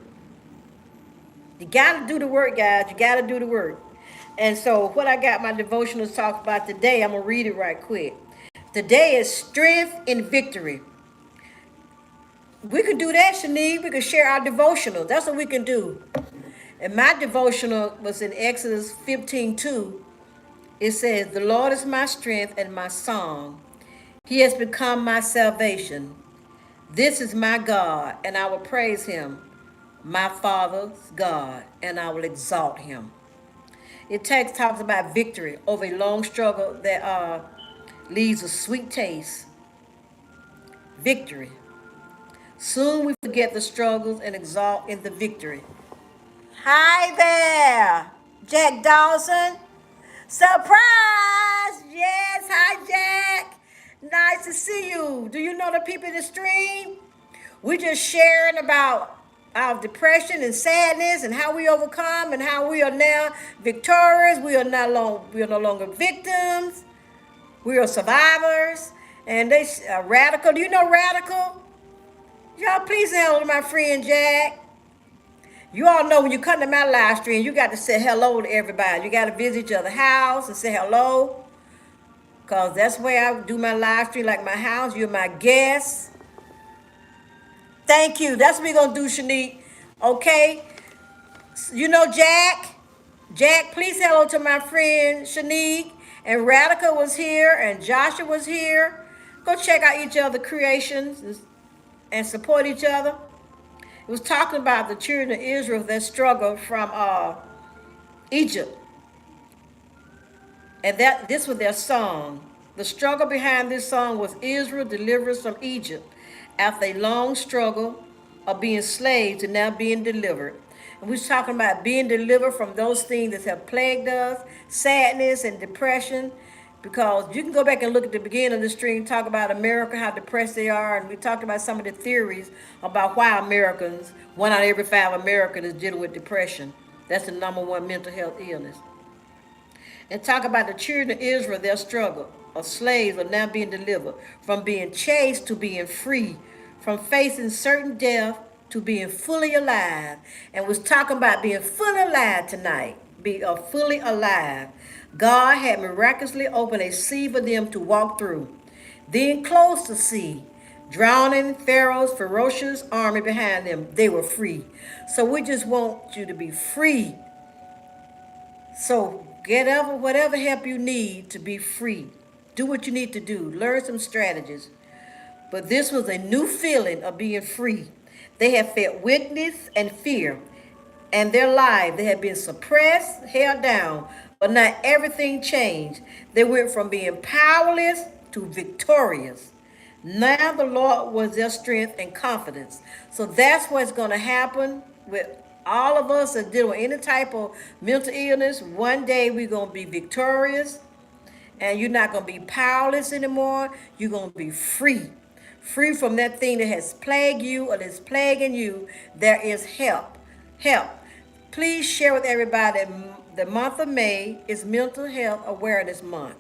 You got to do the work, guys. You got to do the work. And so, what I got my devotionals talk about today, I'm going to read it right quick. Today is strength in victory. We could do that, Shanique. We could share our devotionals. That's what we can do. And my devotional was in Exodus 15:2. It says, "The Lord is my strength and my song. He has become my salvation. This is my God, and I will praise him, my Father's God, and I will exalt him." It talks about victory over a long struggle that leaves a sweet taste. Victory. Soon we forget the struggles and exalt in the victory. Hi there, Jack Dawson. Surprise! Yes, hi Jack. Nice to see you. Do you know the people in the stream? We just sharing about our depression and sadness and how we overcome and how we are now victorious. We are no longer victims. We are survivors. And they Radical. Do you know Radical? Y'all please say hello to my friend Jack. You all know when you come to my live stream, you got to say hello to everybody. You got to visit each other's house and say hello. Because that's where I do my live stream, like my house. You're my guest. Thank you. That's what we're going to do, Shanique. Okay? You know Jack? Jack, please hello to my friend Shanique. And Radical was here. And Joshua was here. Go check out each other's creations and support each other. It was talking about the children of Israel that struggled from Egypt. And this was their song. The struggle behind this song was Israel deliverance from Egypt after a long struggle of being slaves to now being delivered. And we was talking about being delivered from those things that have plagued us, sadness and depression. Because you can go back and look at the beginning of the stream, talk about America, how depressed they are, and we talked about some of the theories about why Americans, 1 out of every 5 Americans is dealing with depression. That's the #1 mental health illness. And talk about the children of Israel, their struggle of slaves are now being delivered from being chased to being free, from facing certain death to being fully alive. And was talking about being fully alive tonight. Be fully alive. God had miraculously opened a sea for them to walk through, then closed the sea, drowning Pharaoh's ferocious army behind them. They were free. So we just want you to be free. So get whatever help you need to be free. Do what you need to do. Learn some strategies. But this was a new feeling of being free. They had felt weakness and fear, and their lives they had been suppressed, held down. But now everything changed. They went from being powerless to victorious. Now the Lord was their strength and confidence. So that's what's going to happen with all of us that deal with any type of mental illness. One day we're going to be victorious, and you're not going to be powerless anymore. You're going to be free. Free from that thing that has plagued you or that's plaguing you. There is help. Help. Please share with everybody that the month of May is Mental Health Awareness Month.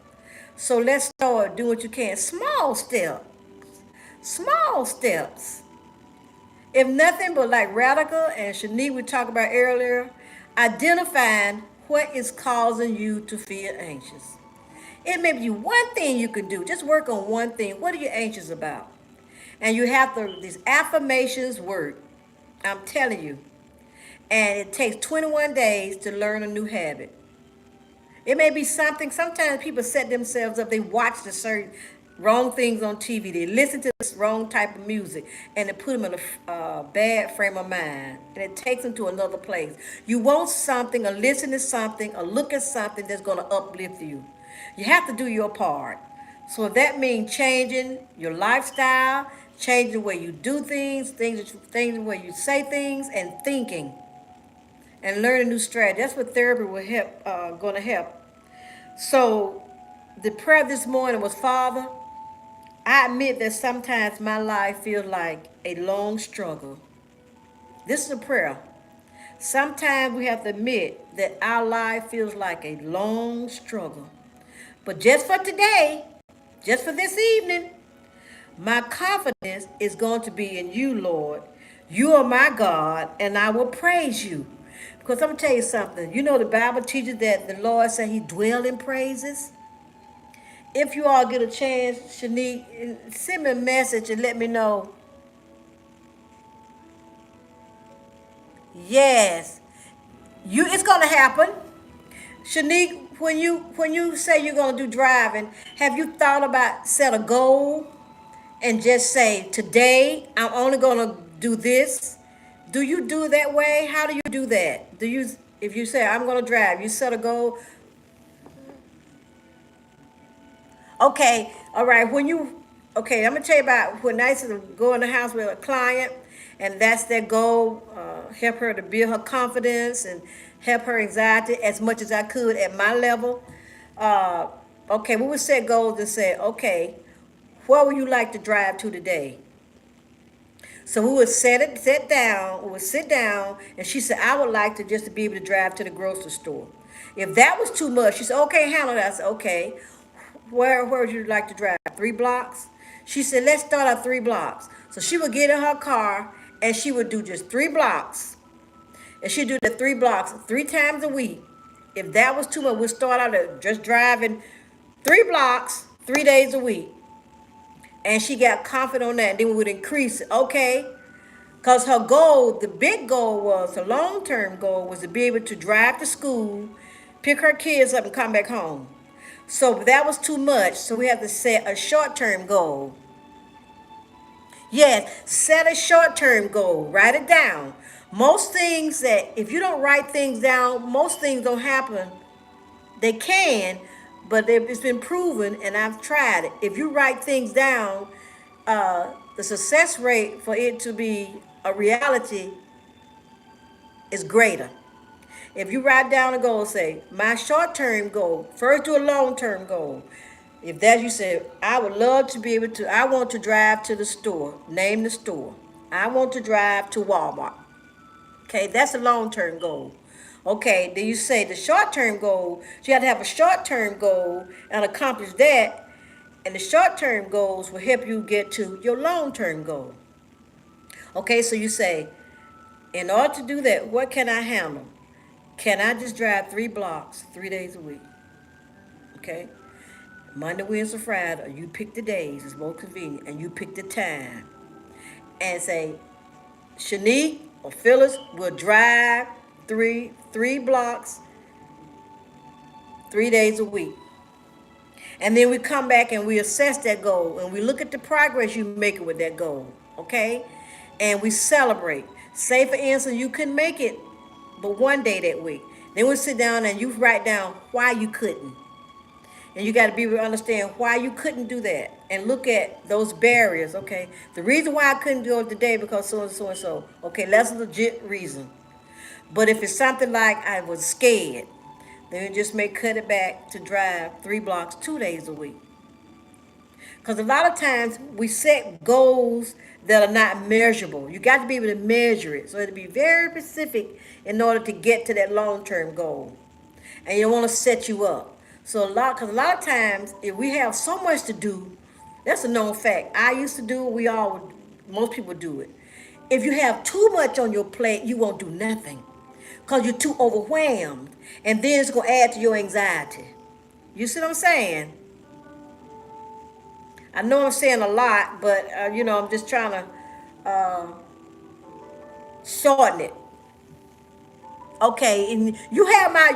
So let's start doing what you can. Small steps. Small steps. If nothing but like Radical and Shanique we talked about earlier, identifying what is causing you to feel anxious. It may be one thing you can do. Just work on one thing. What are you anxious about? And you have these affirmations work. I'm telling you. And it takes 21 days to learn a new habit. It may be something, sometimes people set themselves up, they watch the certain wrong things on TV. They listen to this wrong type of music, and it put them in a bad frame of mind, and it takes them to another place. You want something, or listen to something, or look at something that's going to uplift you. You have to do your part. So if that means changing your lifestyle, changing the way you do things, things the way you say things, and thinking, and learning new strategy. That's what therapy will help. Going to help. So the prayer this morning was, Father, I admit that sometimes my life feels like a long struggle. This is a prayer. Sometimes we have to admit that our life feels like a long struggle. But just for today, just for this evening, my confidence is going to be in you, Lord. You are my God, and I will praise you. Because I'm going to tell you something. You know the Bible teaches that the Lord said he dwell in praises. If you all get a chance, Shanique, send me a message and let me know. Yes, it's gonna happen. Shanique, when you say you're gonna do driving, have you thought about set a goal and just say today I'm only gonna do this? Do you do that way? How do you do that? Do you if you say I'm gonna drive, you set a goal? Okay, all right. Okay, I'm gonna tell you about when I used to go in the house with a client, and that's their goal. Help her to build her confidence and help her anxiety as much as I could at my level. Uh, okay, we would set goals and say, okay, where would you like to drive to today? So we would we would sit down, and she said, I would like to just to be able to drive to the grocery store. If that was too much, she said, okay, handle that. I said, okay. Where would you like to drive? 3 blocks? She said, let's start at 3 blocks. So she would get in her car and she would do just 3 blocks. And she'd do the 3 blocks 3 times a week. If that was too much, we'd start out at just driving 3 blocks 3 days a week. And she got confident on that. And then we would increase it. Okay. Because her goal, the big goal was, the long term goal was to be able to drive to school, pick her kids up, and come back home. So that was too much. So we have to set a short term goal. Yes, set a short term goal. Write it down. Most things that, if you don't write things down, most things don't happen. They can, but it's been proven, and I've tried it. If you write things down, the success rate for it to be a reality is greater. If you write down a goal, say, my short term goal, first do a long term goal. If that you say, I would love to be able to, I want to drive to the store, name the store. I want to drive to Walmart. Okay, that's a long term goal. Okay, then you say the short term goal, so you have to have a short term goal and accomplish that. And the short term goals will help you get to your long term goal. Okay, so you say, in order to do that, what can I handle? Can I just drive 3 blocks 3 days a week? Okay? Monday, Wednesday, Friday, you pick the days, it's more convenient, and you pick the time. And say, Shanique or Phyllis will drive three blocks 3 days a week. And then we come back and we assess that goal and we look at the progress you're making with that goal. Okay? And we celebrate. Say for instance, you couldn't make it but one day that week. Then we sit down and you write down why you couldn't. And you got to be able to understand why you couldn't do that and look at those barriers. Okay, the reason why I couldn't do it today because so and so and so. Okay, that's a legit reason. But if it's something like I was scared, then you just may cut it back to drive 3 blocks 2 days a week. Because a lot of times we set goals that are not measurable. You got to be able to measure it. So it'll be very specific in order to get to that long-term goal. And you don't want to set you up. Because a lot of times, if we have so much to do, that's a known fact. I used to do it. Most people do it. If you have too much on your plate, you won't do nothing. Because you're too overwhelmed. And then it's going to add to your anxiety. You see what I'm saying? I know I'm saying a lot, but I'm just trying to shorten it. Okay, and you have my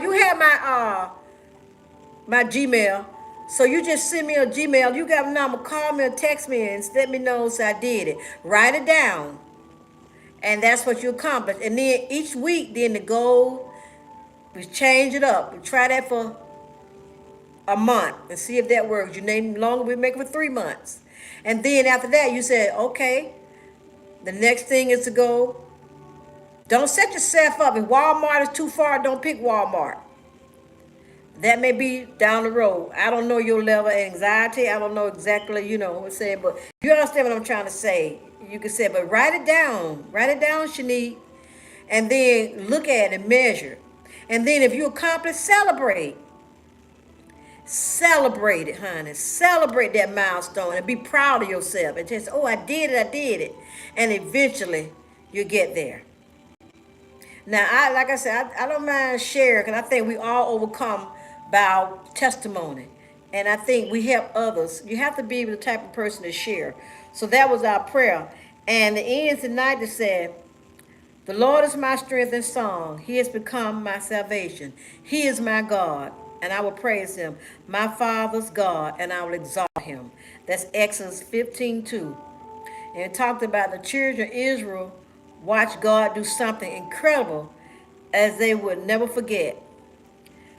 Gmail. So you just send me a Gmail. You got a number. Call me or text me and let me know so I did it. Write it down, and that's what you accomplish. And then each week, then the goal, we change it up. We try that for a month and see if that works. You name longer. We make it for 3 months, and then after that, you say, okay. The next thing is to go. Don't set yourself up. If Walmart is too far, don't pick Walmart. That may be down the road. I don't know your level of anxiety. I don't know exactly, what I'm saying, but you understand what I'm trying to say. You can say, but write it down. Write it down, Shanique. And then look at it, measure. And then if you accomplish, celebrate. Celebrate it, honey. Celebrate that milestone and be proud of yourself. And just, oh, I did it, I did it. And eventually you get there. Now, like I said, I don't mind sharing because I think we all overcome by our testimony. And I think we help others. You have to be the type of person to share. So that was our prayer. And the end tonight that said, the Lord is my strength and song. He has become my salvation. He is my God, and I will praise him. My Father's God, and I will exalt him. That's Exodus 15:2. And it talked about the children of Israel watched God do something incredible as they would never forget.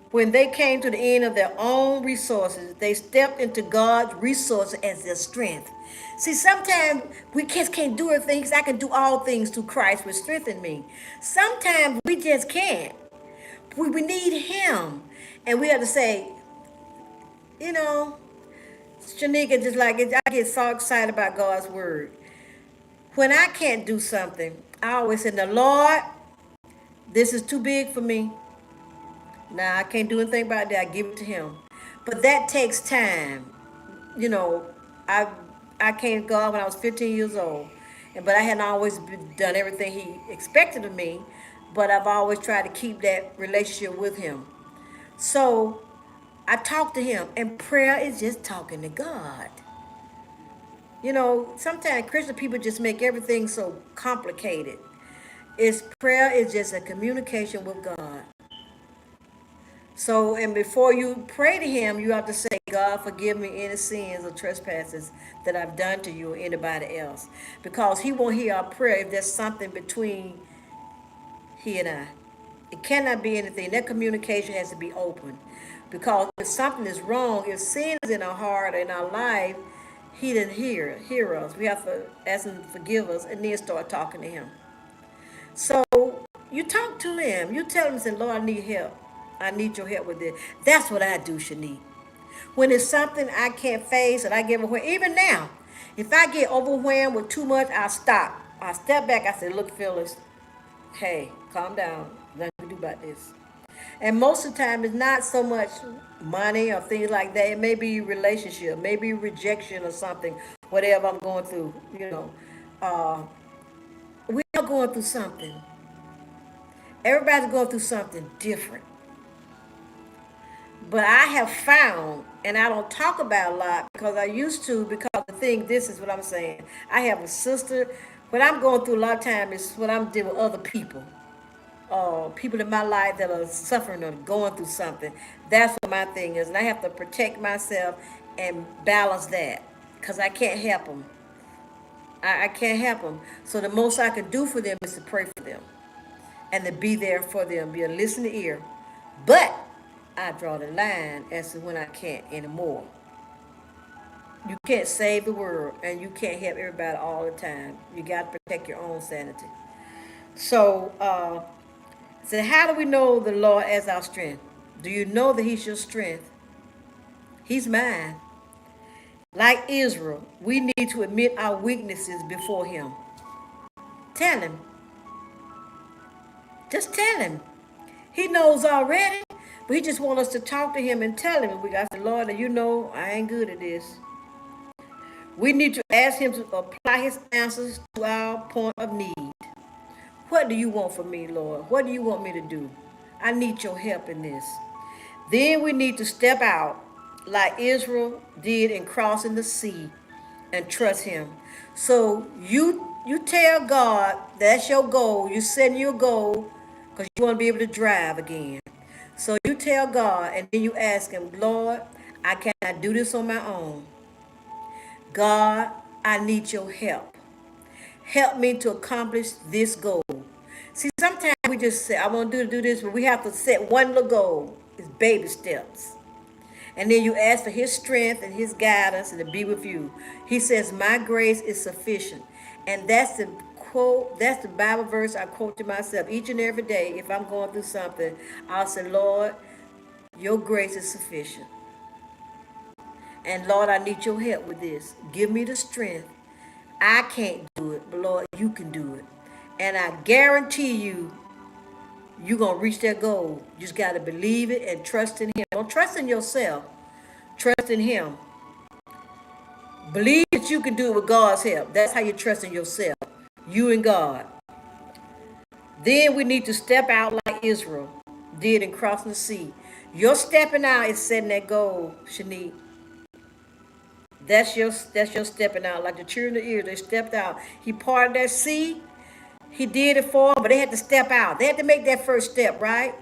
When they came to the end of their own resources, they stepped into God's resources as their strength. See, sometimes we just can't do everything. I can do all things through Christ, which strengthen me. Sometimes we just can't. We need him. And we have to say, you know, Shanika, just like I get so excited about God's word. When I can't do something, I always say, the Lord, this is too big for me. Now I can't do anything about that. I give it to him. But that takes time. You know, I I came to God when I was 15 years old. But I hadn't always done everything he expected of me. But I've always tried to keep that relationship with him. So I talk to him, and prayer is just talking to God. Sometimes Christian people just make everything so complicated. It's prayer is just a communication with God. So, and before you pray to him, you have to say, God, forgive me any sins or trespasses that I've done to you or anybody else. Because he won't hear our prayer if there's something between he and I. It cannot be anything. That communication has to be open. Because if something is wrong, if sin is in our heart or in our life, he didn't hear us. We have to ask him to forgive us and then start talking to him. So you talk to him. You tell him, say, Lord, I need help. I need your help with this. That's what I do, Shanique. When it's something I can't face and I get overwhelmed, even now, if I get overwhelmed with too much, I stop. I step back. I say, look, Phyllis, hey, calm down. Nothing to do about this. And most of the time, it's not so much money or things like that. It may be relationship, maybe rejection or something, whatever I'm going through. Uh, we're all going through something. Everybody's going through something different. But I have found, and I don't talk about a lot because I used to, because the thing, this is what I'm saying. I have a sister. What I'm going through a lot of time is when I'm dealing with other people. People in my life that are suffering or going through something. That's what my thing is. And I have to protect myself and balance that because I can't help them. I can't help them. So the most I can do for them is to pray for them and to be there for them, be a listening ear. But I draw the line as to when I can't anymore. You can't save the world and you can't help everybody all the time. You got to protect your own sanity. So how do we know the Lord as our strength? Do you know that he's your strength? He's mine. Like Israel, we need to admit our weaknesses before him. Tell him. Just tell him. He knows already, but he just wants us to talk to him and tell him. We got to say, Lord, I ain't good at this. We need to ask him to apply his answers to our point of need. What do you want from me, Lord? What do you want me to do? I need your help in this. Then we need to step out like Israel did in crossing the sea and trust him. So you tell God that's your goal. You setting your goal because you want to be able to drive again. So you tell God and then you ask him, Lord, I cannot do this on my own. God, I need your help. Help me to accomplish this goal. See, sometimes we just say, I want to do this, but we have to set one little goal. It's baby steps. And then you ask for his strength and his guidance and to be with you. He says, my grace is sufficient. And that's the quote, that's the Bible verse I quote to myself each and every day. If I'm going through something, I'll say, Lord, your grace is sufficient. And Lord, I need your help with this. Give me the strength. I can't do it, but Lord, you can do it. And I guarantee you, you're going to reach that goal. You just got to believe it and trust in him. Don't trust in yourself. Trust in him. Believe that you can do it with God's help. That's how you trust in yourself. You and God. Then we need to step out like Israel did in crossing the sea. Your stepping out is setting that goal, Shanique. That's your stepping out. Like the children of Israel, they stepped out. He parted that sea. He did it for them, but they had to step out. They had to make that first step, right?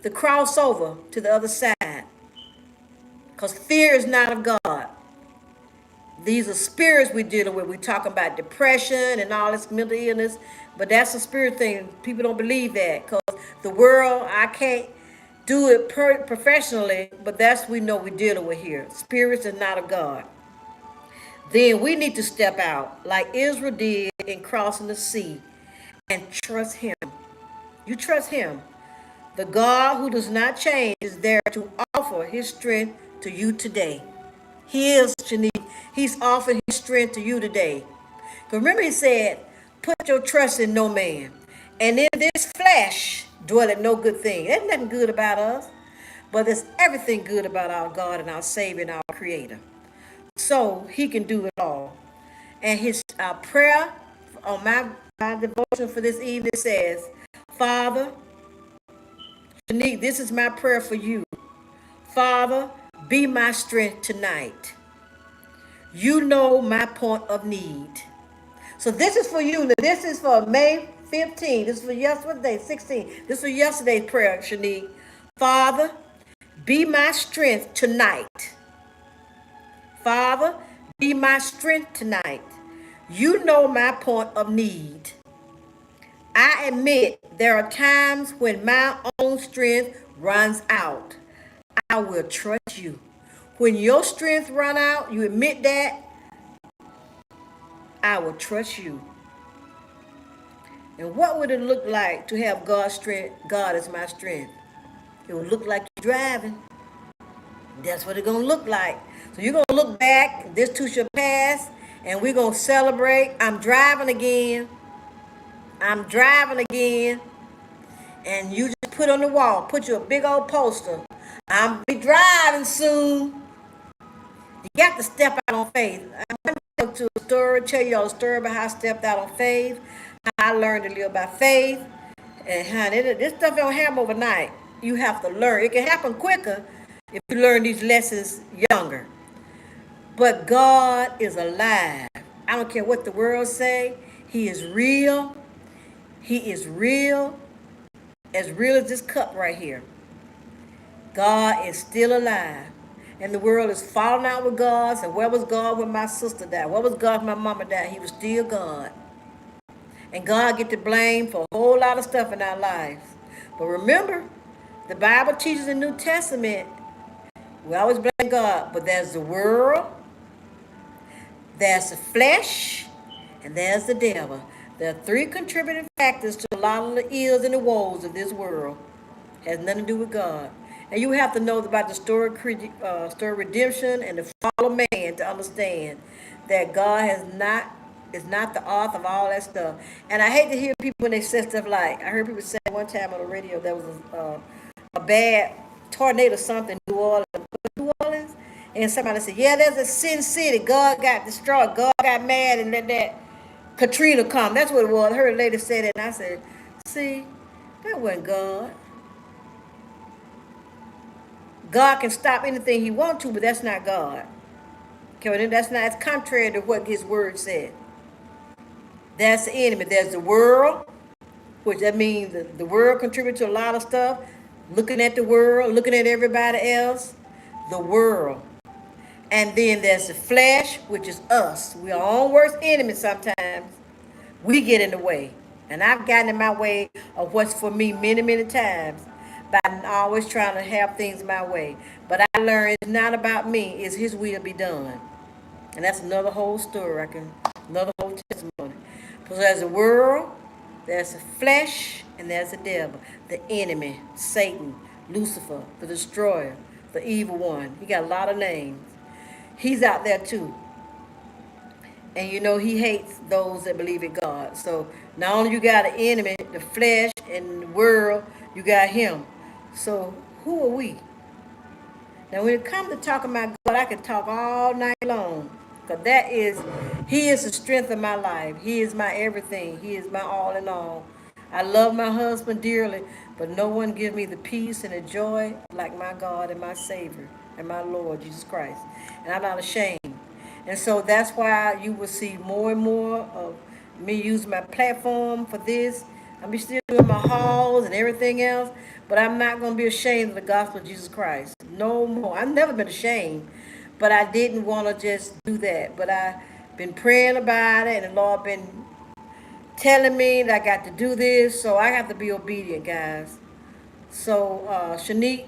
To cross over to the other side. Because fear is not of God. These are spirits we're dealing with. We're talking about depression and all this mental illness, but that's a spirit thing. People don't believe that because the world, I can't do it professionally, but that's we know we're dealing with here. Spirits are not of God. Then we need to step out like Israel did in crossing the sea and trust him. You trust him. The God who does not change is there to offer his strength to you today. He is, Shanique. He's offering his strength to you today. Because remember he said, put your trust in no man. And in this flesh dwelleth no good thing. There's nothing good about us. But there's everything good about our God and our Savior and our Creator. So he can do it all. And his prayer on my devotion for this evening says, Father, Shanique, this is my prayer for you. Father, be my strength tonight. You know my point of need. So this is for you. Now, this is for May 15th. This is for yesterday, 16th. This is for yesterday's prayer, Shanique. Father, be my strength tonight. Father, be my strength tonight. You know my point of need. I admit there are times when my own strength runs out. I will trust you. When your strength run out, you admit that, I will trust you. And what would it look like to have God's strength? God is my strength. It would look like you're driving. That's what it's going to look like. So you're going to look back, this too shall pass, and we're going to celebrate. I'm driving again. I'm driving again. And you just put on the wall, put you a big old poster. I'll be driving soon. You got to step out on faith. I'm going to tell you a story about how I stepped out on faith, how I learned to live by faith, and how this stuff don't happen overnight. You have to learn. It can happen quicker if you learn these lessons younger. But God is alive. I don't care what the world say. He is real. He is real as this cup right here. God is still alive. And the world is falling out with God. And where was God when my sister died? Where was God when my mama died? He was still God. And God get the blame for a whole lot of stuff in our lives. But remember, the Bible teaches in the New Testament, we always blame God. But there's the world, there's the flesh, and there's the devil. There are three contributing factors to a lot of the ills and the woes of this world. Has nothing to do with God. And you have to know about the story of redemption and the fall of man to understand that God is not the author of all that stuff. And I hate to hear people when they say stuff like, I heard people say one time on the radio there was a bad tornado or something in New Orleans, and somebody said, yeah, there's a sin city. God got destroyed. God got mad and let that Katrina come. That's what it was. I heard a lady say that, and I said, see, that wasn't God. God can stop anything he wants to, but that's not God. Okay, it's contrary to what his word said. That's the enemy. There's the world, which that means the world contributes to a lot of stuff. Looking at the world, looking at everybody else. the world. And then there's the flesh, which is us. We're our own worst enemy sometimes. We get in the way. And I've gotten in my way of what's for me many, many times by always trying to have things my way. But I learned it's not about me, it's His will be done. And that's another whole story. Another whole testimony. Because there's a world, there's the flesh, and there's the devil, the enemy, Satan, Lucifer, the destroyer, the evil one. He got a lot of names. He's out there too. And you know he hates those that believe in God. So not only you got an enemy, the flesh and the world, you got him. So who are we? Now when it comes to talking about God, I can talk all night long. Because He is the strength of my life. He is my everything. He is my all in all. I love my husband dearly, but no one gives me the peace and the joy like my God and my Savior and my Lord Jesus Christ. And I'm not ashamed. And so that's why you will see more and more of me using my platform for this. I'll be still doing my hauls and everything else, but I'm not going to be ashamed of the gospel of Jesus Christ. No more. I've never been ashamed, but I didn't want to just do that. But I've been praying about it, and the Lord been telling me that I got to do this, so I have to be obedient, guys. So, Shanique,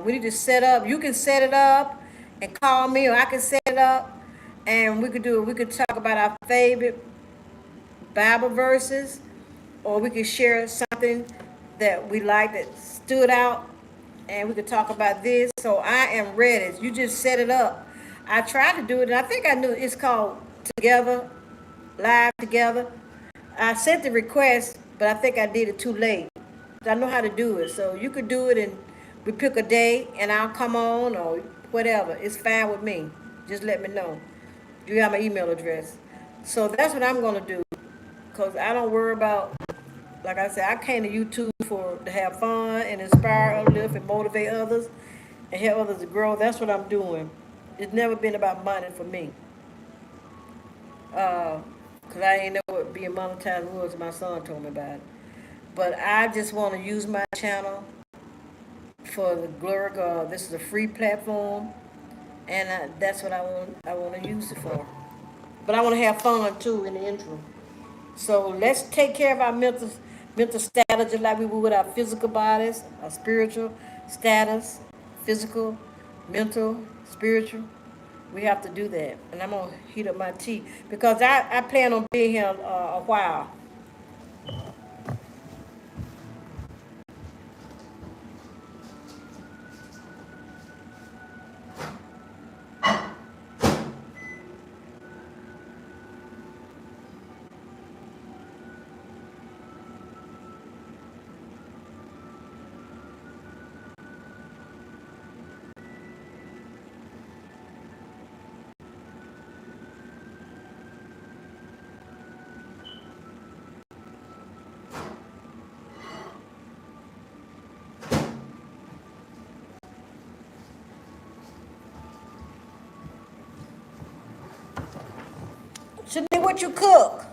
we need to set up. You can set it up and call me, or I can set it up, and we could do it. We could talk about our favorite Bible verses, or we could share something that we like that stood out, and we could talk about this. So I am ready. You just set it up. I tried to do it, and I think I knew it's called Together, Live Together. I sent the request, but I think I did it too late. I know how to do it, so you could do it, and we pick a day, and I'll come on or whatever. It's fine with me. Just let me know. You have my email address. So that's what I'm gonna do, cause I don't worry about. Like I said, I came to YouTube to have fun and inspire, uplift, and motivate others, and help others to grow. That's what I'm doing. It's never been about money for me. Cause I ain't know what being monetized was. My son told me about it. But I just want to use my channel for the glory of God. This is a free platform, and that's what I want. I want to use it for. But I want to have fun too in the interim. So let's take care of our mental status just like we would with our physical bodies, our spiritual status, physical, mental, spiritual. We have to do that. And I'm gonna heat up my tea because I plan on being here a while. Shouldn't what you cook?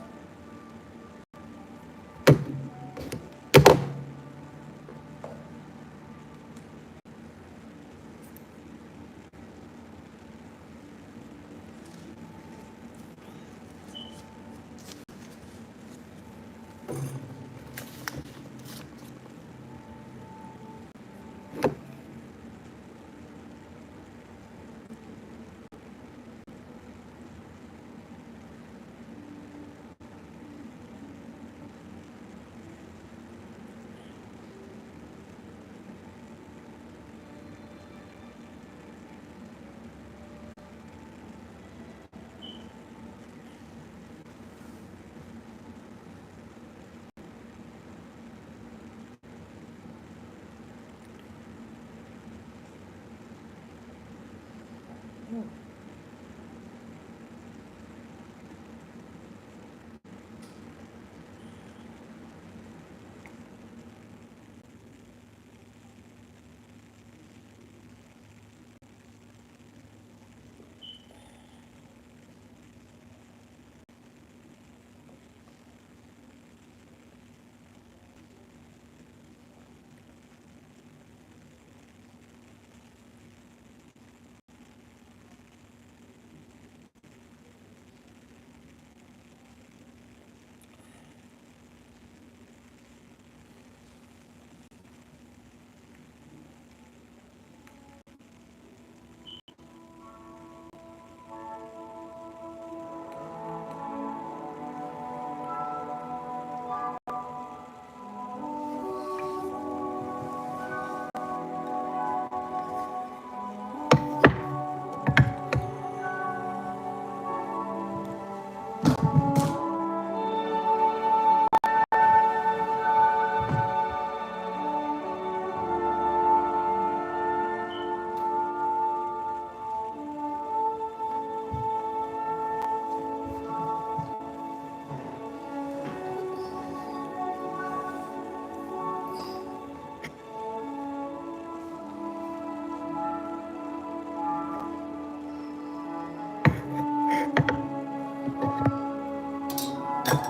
Oh,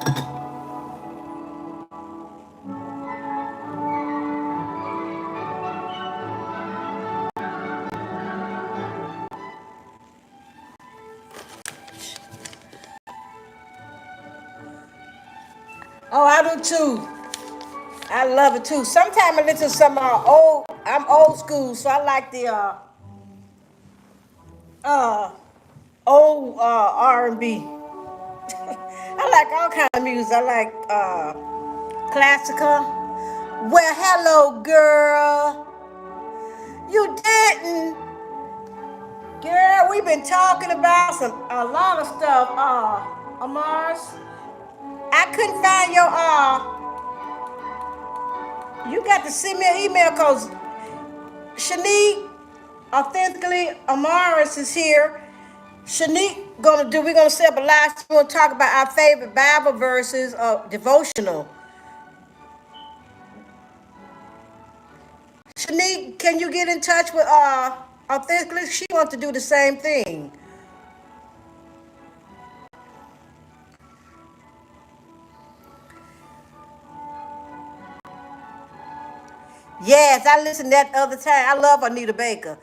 I do too. I love it too. Sometimes I listen to some old. I'm old school, so I like the uh old R&B. I like all kind of music. I like classical. Well, hello, girl. You didn't, girl. We've been talking about a lot of stuff. Amars, I couldn't find your You got to send me an email because Shanique, authentically, Amaris is here. Shanique we're gonna set up a live. We're gonna talk about our favorite Bible verses of devotional. Shanique, can you get in touch with authentically? She wants to do the same thing. Yes, I listened that other time. I love Anita Baker.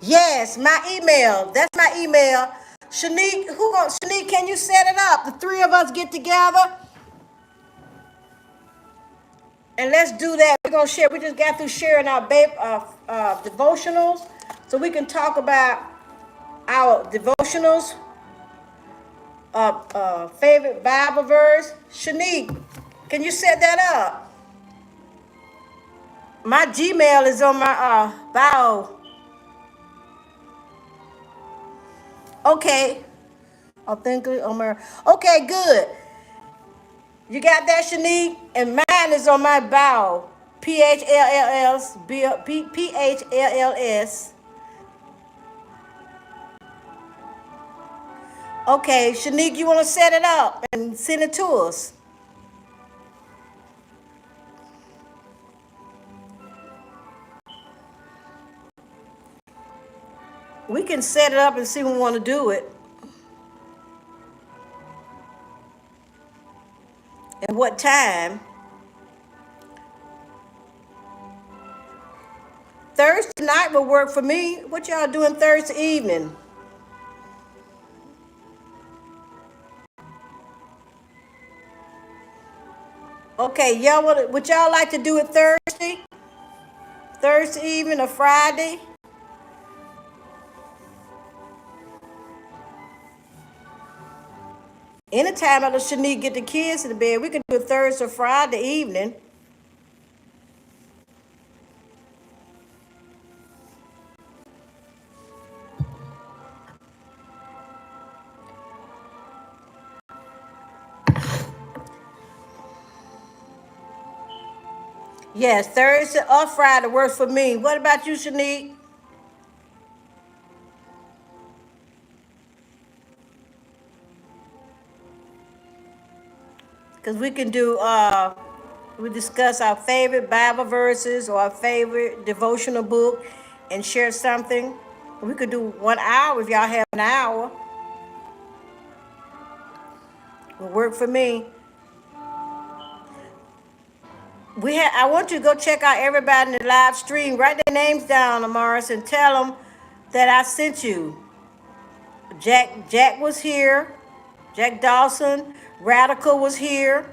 Yes, my email. That's my email. Shanique, can you set it up? The three of us get together and let's do that. We're gonna share. We just got through sharing our devotionals, so we can talk about our devotionals, favorite Bible verse. Shanique, can you set that up? My Gmail is on my bio. Okay, authentically on my. Okay, good. You got that, Shanique? And mine is on my bio. PHLLS. PHLLS. Okay, Shanique, you want to set it up and send it to us? We can set it up and see when we want to do it. And what time? Thursday night will work for me. What y'all doing Thursday evening? Okay, y'all would y'all like to do it Thursday? Thursday evening or Friday? Anytime I let Shanique get the kids to the bed, we can do it Thursday or Friday evening. Yes, Thursday or Friday works for me. What about you, Shanique? Because we can do, we discuss our favorite Bible verses or our favorite devotional book and share something. We could do 1 hour if y'all have an hour. Will work for me. I want you to go check out everybody in the live stream. Write their names down, Amaris, and tell them that I sent you. Jack was here. Jack Dawson. Radical was here.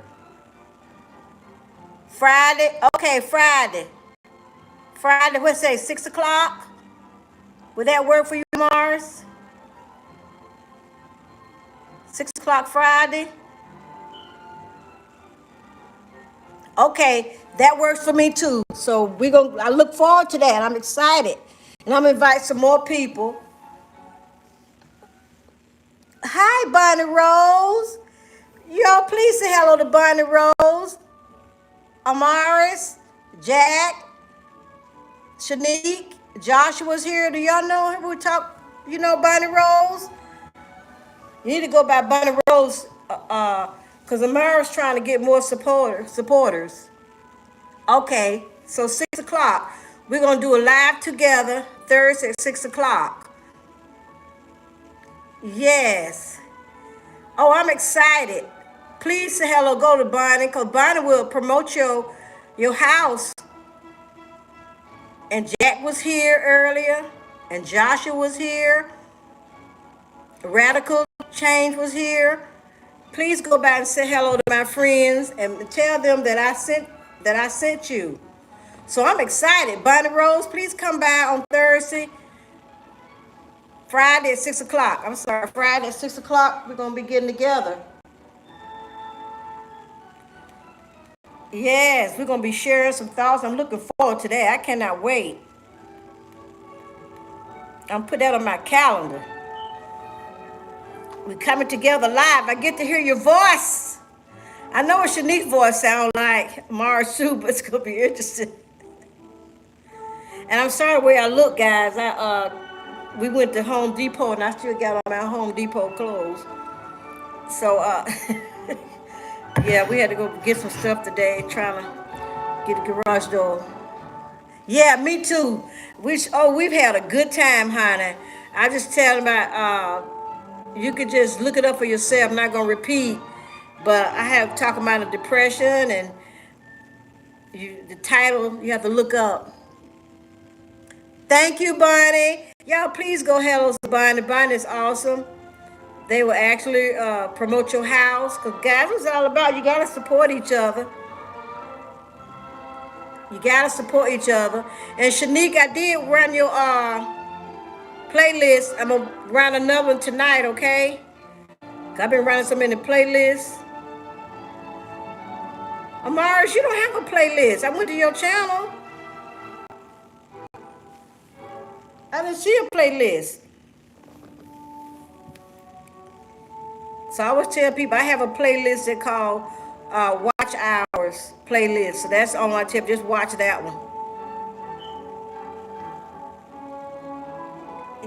Friday. Okay, Friday. Friday, let's say 6 o'clock. Would that work for you, Mars? 6 o'clock Friday? Okay, that works for me too. So I look forward to that. I'm excited. And I'm gonna invite some more people. Hi, Bonnie Rose. Y'all, please say hello to Bonnie Rose, Amaris, Jack, Shanique, Joshua's here. Do y'all know who we talk? You know Bonnie Rose? You need to go by Bonnie Rose, because Amara's trying to get more supporters. Okay, so 6 o'clock. We're gonna do a live together Thursday at 6 o'clock. Yes. Oh, I'm excited. Please say hello, go to Bonnie, because Bonnie will promote your house. And Jack was here earlier, and Joshua was here. Radical Change was here. Please go back and say hello to my friends and tell them that I sent you. So I'm excited. Bonnie Rose, please come by on Thursday, Friday at 6 o'clock. I'm sorry, Friday at 6 o'clock. We're going to be getting together. Yes, we're going to be sharing some thoughts. I'm looking forward to that. I cannot wait. I'm put that on my calendar. We're coming together live. I get to hear your voice. I know what Shanique's voice sounds like, Mars too, but it's going to be interesting. And I'm sorry the way I look, guys. We went to Home Depot and I still got on my Home Depot clothes. So yeah, we had to go get some stuff today, trying to get the garage door. Yeah, me too. We've had a good time, honey. I just tell about you could just look it up for yourself. I'm not gonna repeat, but I have talking about a depression and the title you have to look up. Thank you, Bonnie. Y'all, please go hello to Bonnie. Bonnie is awesome. They will actually promote your house. Because, guys, it's all about you got to support each other. You got to support each other. And, Shanique, I did run your playlist. I'm going to run another one tonight, okay? I've been running so many playlists. Amaris, you don't have a playlist. I went to your channel. I didn't see a playlist. So I always tell people I have a playlist that called Watch Hours playlist. So that's on my tip. Just watch that one.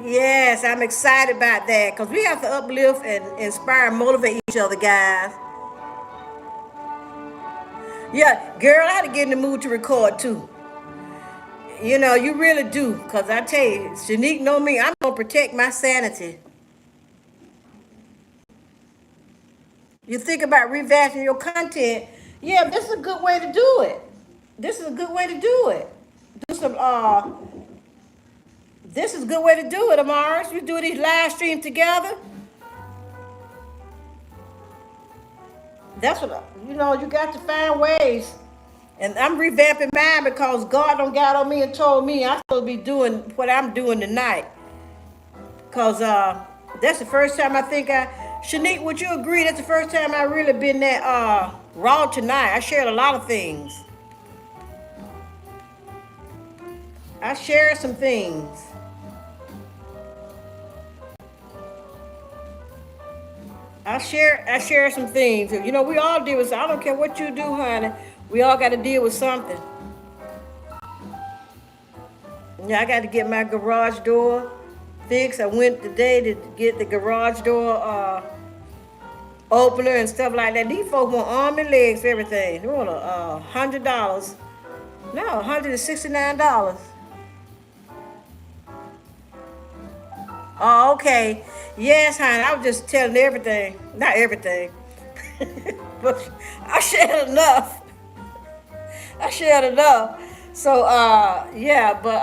Yes, I'm excited about that because we have to uplift and inspire and motivate each other, guys. Yeah, girl, I had to get in the mood to record too. You know, you really do. Because I tell you, Shanique know me, I'm going to protect my sanity. You think about revamping your content. Yeah, this is a good way to do it. This is a good way to do it. Do some, this is a good way to do it, Amaris. You do these live streams together. That's what, you got to find ways. And I'm revamping mine because God don't got on me and told me I'm supposed to be doing what I'm doing tonight. Because that's the first time Shanique, would you agree that's the first time I really been that raw tonight? I shared a lot of things. I shared some things. I share some things. We all deal with. I don't care what you do, honey. We all got to deal with something. Yeah, I got to get my garage door fixed. I went today to get the garage door opener and stuff like that. These folks want arm and legs for everything. They want $100. No, $169. Oh, okay. Yes, honey. I was just telling everything. Not everything. But I shared enough. I shared enough. So, yeah, but,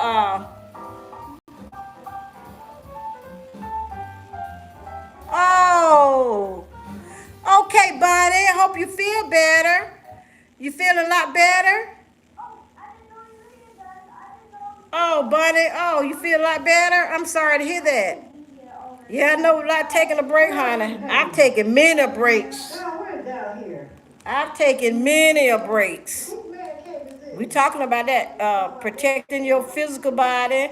oh, okay, buddy. I hope you feel better. You feeling a lot better? Oh, buddy. Oh, you feel a lot better? I'm sorry to hear that. Yeah, I know, like taking a break, honey. I've taken many breaks. I've taken many breaks. We talking about that, protecting your physical body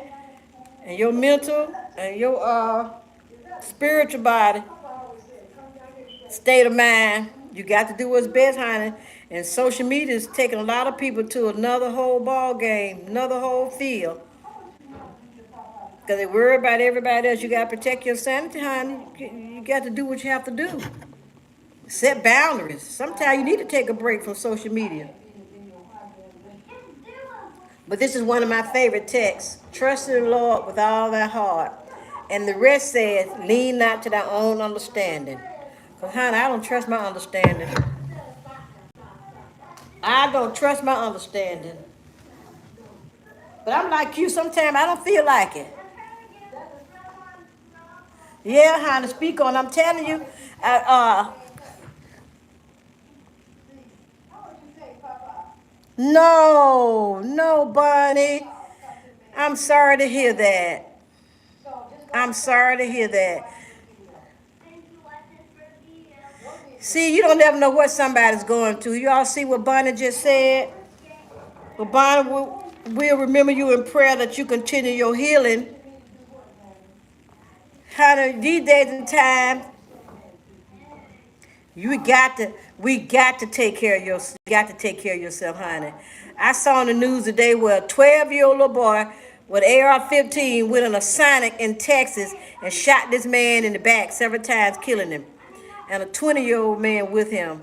and your mental and your spiritual body, state of mind. You got to do what's best, honey. And social media is taking a lot of people to another whole ball game, another whole field. Because they worry about everybody else. You got to protect your sanity, honey. You got to do what you have to do. Set boundaries. Sometimes you need to take a break from social media. But this is one of my favorite texts. Trust in the Lord with all thy heart. And the rest says, lean not to thy own understanding. Because, honey, I don't trust my understanding. I don't trust my understanding. But I'm like you, sometimes I don't feel like it. Yeah, honey, speak on. I'm telling you, uh, no, no, Bonnie. I'm sorry to hear that. I'm sorry to hear that. See, you don't never know what somebody's going through. You all see what Bonnie just said? Well, Bonnie, we'll remember you in prayer that you continue your healing. Honey, these days and times, we got to take care of yourself. You got to take care of yourself, honey. I saw on the news today where a 12-year-old little boy with AR-15 went on a Sonic in Texas and shot this man in the back several times, killing him. And a 20-year-old man with him.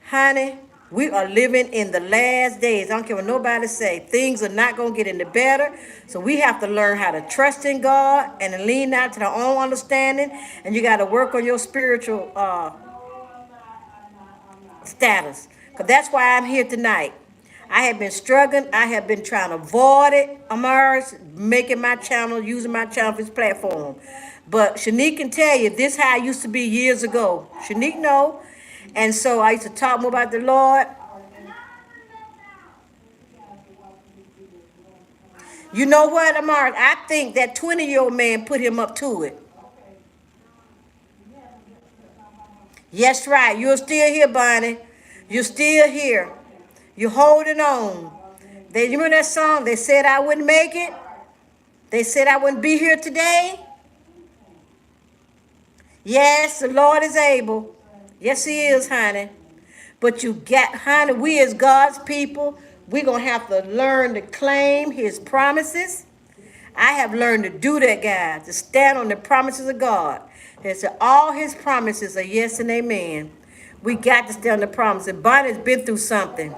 Honey, we are living in the last days. I don't care what nobody say. Things are not going to get any better. So we have to learn how to trust in God and to lean out to our own understanding. And you got to work on your spiritual status. Because that's why I'm here tonight. I have been struggling. I have been trying to avoid it, Amars, making my channel, using my channel for this platform. But Shanique can tell you, this how I used to be years ago. Shanique know. And so I used to talk more about the Lord. You know what, Amars? I think that 20-year-old man put him up to it. Yes, right. You're still here, Bonnie. You're still here. You're holding on. They remember that song? They said I wouldn't make it. They said I wouldn't be here today. Yes, the Lord is able. Yes, He is, honey. But you got, honey, we as God's people, we're going to have to learn to claim His promises. I have learned to do that, guys, to stand on the promises of God. And so all His promises are yes and amen. We got to stand on the promises. Bonnie's been through something.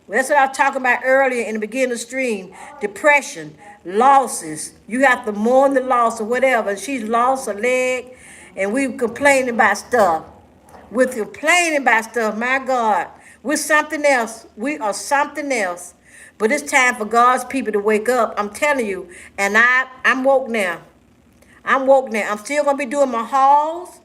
That's what I was talking about earlier in the beginning of the stream. Depression, losses. You have to mourn the loss or whatever. She's lost a leg, and we complaining about stuff. We're complaining about stuff, my God. We're something else. We are something else. But it's time for God's people to wake up. I'm telling you. And I'm woke now. I'm woke now. I'm still going to be doing my hauls.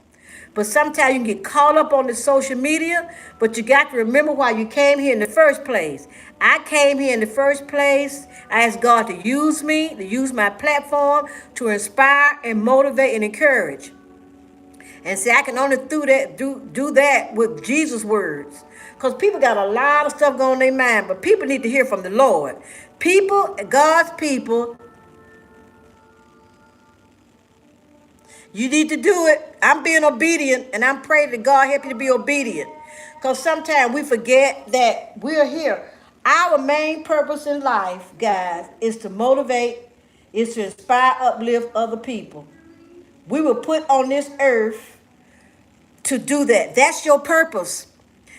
But sometimes you can get caught up on the social media, but you got to remember why you came here in the first place. I came here in the first place. I asked God to use me, to use my platform to inspire and motivate and encourage. And see, I can only do that with Jesus' words. Because people got a lot of stuff going on in their mind, but people need to hear from the Lord. People, God's people, you need to do it. I'm being obedient, and I'm praying that God help you to be obedient. Because sometimes we forget that we're here. Our main purpose in life, guys, is to motivate, is to inspire, uplift other people. We were put on this earth to do that. That's your purpose.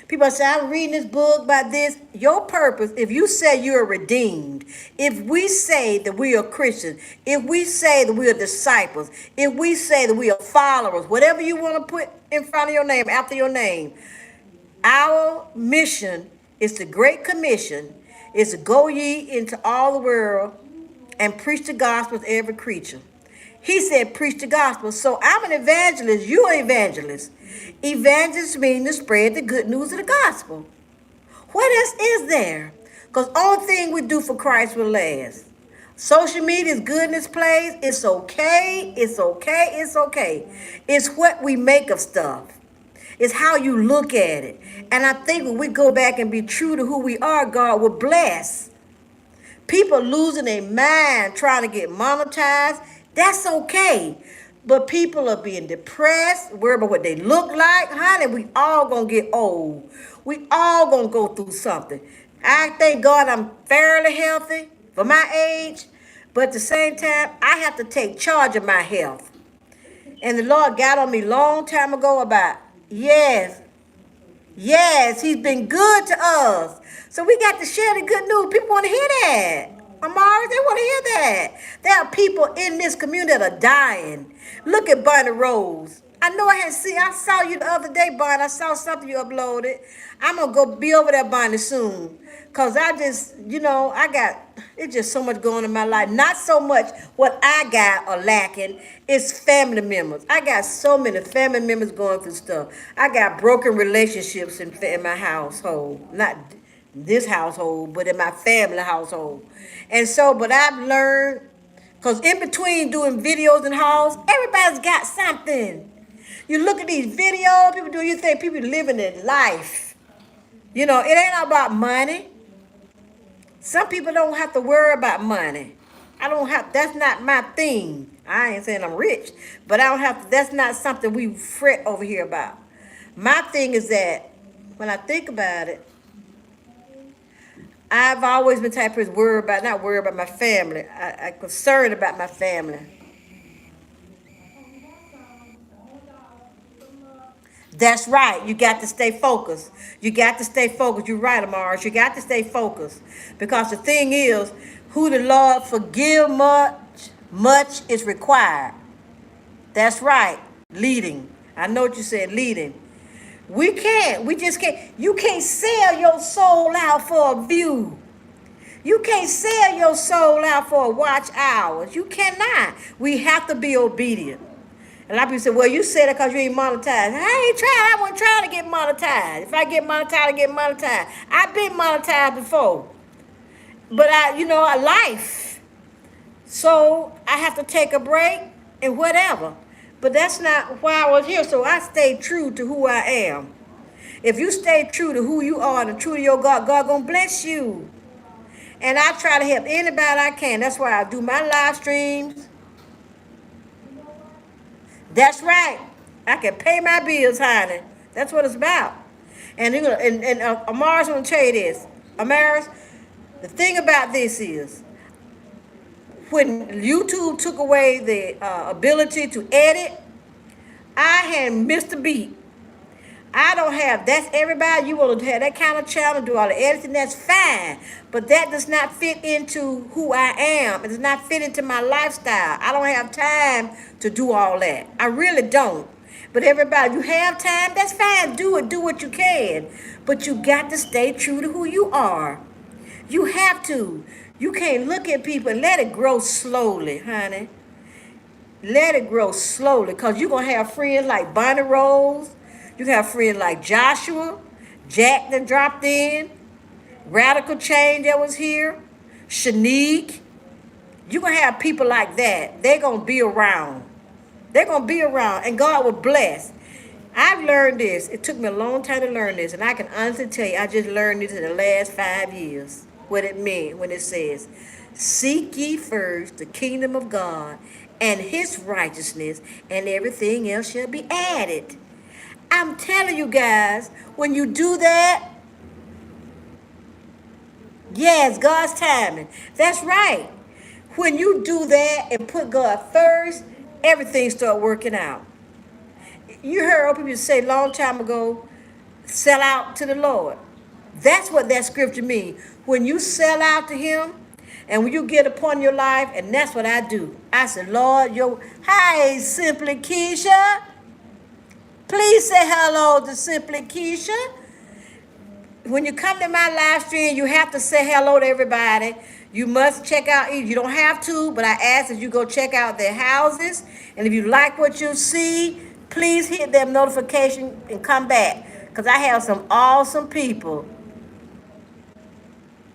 People say, I'm reading this book about this. Your purpose, if you say you're redeemed, if we say that we are Christians, if we say that we are disciples, if we say that we are followers, whatever you want to put in front of your name, after your name, our mission is the Great Commission, is to go ye into all the world and preach the gospel to every creature. He said, preach the gospel. So I'm an evangelist. You're an evangelist. Evangelists mean to spread the good news of the gospel. What else is there? Because only thing we do for Christ will last. Social media is good in this place. It's okay. It's okay. It's okay. It's what we make of stuff. It's how you look at it. And I think when we go back and be true to who we are, God will bless. People losing their mind trying to get monetized. That's okay. But people are being depressed, worried about what they look like. Honey, we all gonna get old. We all gonna go through something. I thank God I'm fairly healthy for my age. But at the same time, I have to take charge of my health. And the Lord got on me long time ago about, yes, Yes, he's been good to us. So we got to share the good news. People want to hear that. Amari, they want to hear that. There are people in this community that are dying. Look at Bonnie Rose. I know I saw you the other day, Bonnie. I saw something you uploaded. I'm going to go be over there, Bonnie, soon. Because I just, it's just so much going on in my life. Not so much what I got or lacking. It's family members. I got so many family members going through stuff. I got broken relationships in my household. Not this household, but in my family household. And so, but I've learned, because in between doing videos and hauls, everybody's got something. You look at these videos, people do, you think people living their life. It ain't all about money. Some people don't have to worry about money. That's not my thing. I ain't saying I'm rich, but I don't have to, that's not something we fret over here about. My thing is that when I think about it, I've always been the type of person not worried about my family. I'm concerned about my family. That's right. You got to stay focused. You got to stay focused. You're right, Amars. You got to stay focused. Because the thing is, who the Lord forgive much, much is required. That's right. Leading. I know what you said, leading. We can't. We just can't. You can't sell your soul out for a view. You can't sell your soul out for a watch hours. You cannot. We have to be obedient. And a lot of people say, well, you said it because you ain't monetized. I ain't trying. I wasn't trying to get monetized. If I get monetized, I get monetized. I've been monetized before. But a life. So I have to take a break and whatever. But that's not why I was here. So I stayed true to who I am. If you stay true to who you are and true to your God, God gonna bless you. And I try to help anybody I can. That's why I do my live streams. That's right. I can pay my bills, honey. That's what it's about. And Amaris gonna tell you this. Amaris, the thing about this is, when YouTube took away the ability to edit, I had missed a beat. I don't have, that's everybody, you want to have that kind of channel, do all the editing, that's fine. But that does not fit into who I am. It does not fit into my lifestyle. I don't have time to do all that. I really don't. But everybody, you have time, that's fine. Do it. Do what you can. But you got to stay true to who you are. You have to. You can't look at people and let it grow slowly, honey. Let it grow slowly, because you're going to have friends like Bonnie Rose. You have friends like Joshua, Jack that dropped in, Radical Change that was here, Shanique. You're going to have people like that. They're going to be around. They're going to be around, and God will bless. I've learned this. It took me a long time to learn this, and I can honestly tell you, I just learned this in the last 5 years, what it meant when it says, seek ye first the kingdom of God and his righteousness, and everything else shall be added. I'm telling you guys, when you do that, yes, God's timing. That's right. When you do that and put God first, everything start working out. You heard people say a long time ago, sell out to the Lord. That's what that scripture means. When you sell out to him, and when you get upon your life, and that's what I do. I said, Lord, hi, Simply Keisha. Please say hello to Simply Keisha. When you come to my live stream, you have to say hello to everybody. You must check out, you don't have to, but I ask that you go check out their houses. And if you like what you see, please hit that notification and come back. Because I have some awesome people.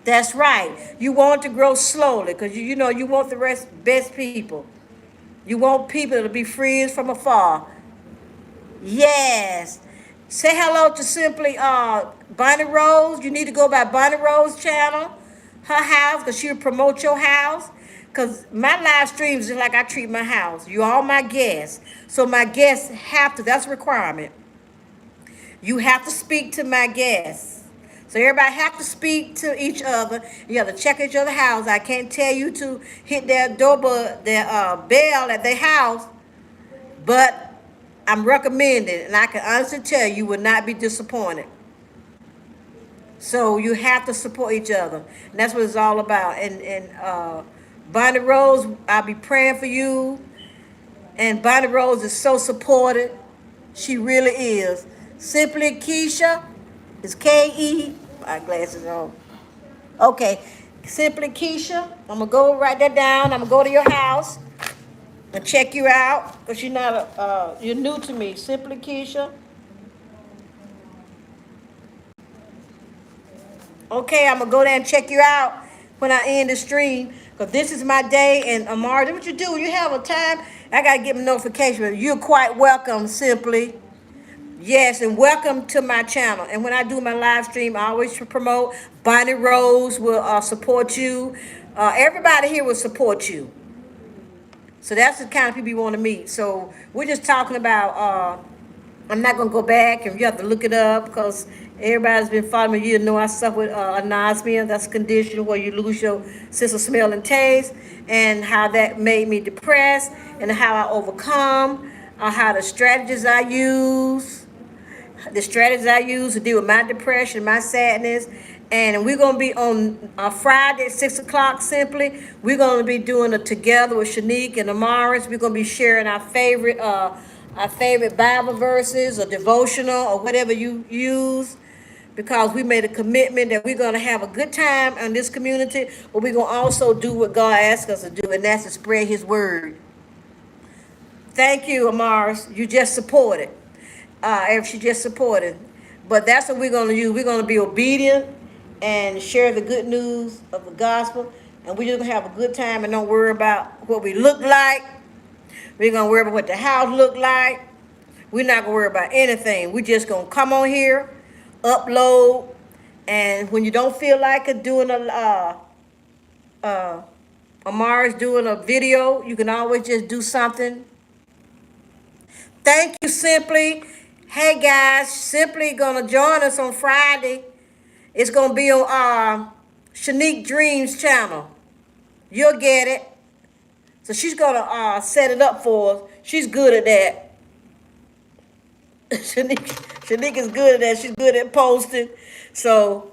That's right. You want to grow slowly, because you want the best people. You want people to be friends from afar. Yes. Say hello to Simply Bonnie Rose. You need to go by Bonnie Rose channel, her house, because she'll promote your house. Because my live streams is like I treat my house. You all my guests. So my guests have to, that's a requirement. You have to speak to my guests. So everybody have to speak to each other. You have to check each other's house. I can't tell you to hit their doorbell, their bell at their house, but I'm recommending, and I can honestly tell you will not be disappointed. So you have to support each other. And that's what it's all about. And Bonnie Rose, I'll be praying for you. And Bonnie Rose is so supported. She really is. Simply Keisha is K-E. My glasses on. Okay. Simply Keisha. I'm gonna go write that down. I'm gonna go to your house and check you out. Because you're not you're new to me. Simply Keisha. Okay, I'm gonna go there and check you out when I end the stream. Cause this is my day, and Amara, what you do? You have a time. I gotta get a notification. You're quite welcome, Simply. Yes, and welcome to my channel. And when I do my live stream, I always promote. Bonnie Rose will support you. Everybody here will support you. So that's the kind of people you want to meet. So we're just talking about. I'm not gonna go back, and you have to look it up because everybody's been following me. You know I suffer with anosmia. That's a condition where you lose your sense of smell and taste, and how that made me depressed, and how I overcome, how the strategies I use. To deal with my depression, my sadness. And we're going to be on Friday at 6 o'clock simply. We're going to be doing it together with Shanique and Amaris. We're going to be sharing our favorite Bible verses or devotional or whatever you use, because we made a commitment that we're going to have a good time in this community, but we're going to also do what God asked us to do, and that's to spread his word. Thank you, Amaris. You just supported. If she just supported. But that's what we're going to use. We're going to be obedient and share the good news of the gospel. And we're just going to have a good time and don't worry about what we look like. We're going to worry about what the house look like. We're not going to worry about anything. We're just going to come on here, upload, and when you don't feel like it, doing Amara's doing a video, you can always just do something. Thank you, Simply. Hey guys, Simply gonna join us on Friday. It's gonna be on Shanique Dreams channel. You'll get it. So she's gonna set it up for us. She's good at that. Shanique is good at that. She's good at posting. So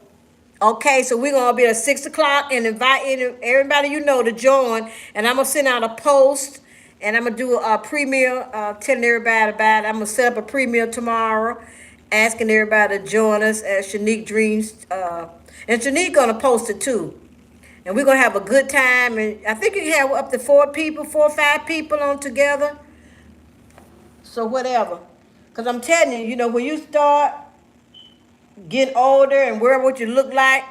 okay, so we're gonna be at 6 o'clock and invite everybody you know to join. And I'm gonna send out a post, and I'm gonna do a premiere, telling everybody about it. I'm gonna set up a premiere tomorrow, asking everybody to join us at Shanique Dreams. And Shanique gonna post it too. And we're gonna have a good time. And I think you can have up to 4 or 5 people on together. So whatever. Cause I'm telling you, when you start getting older and worry what you look like,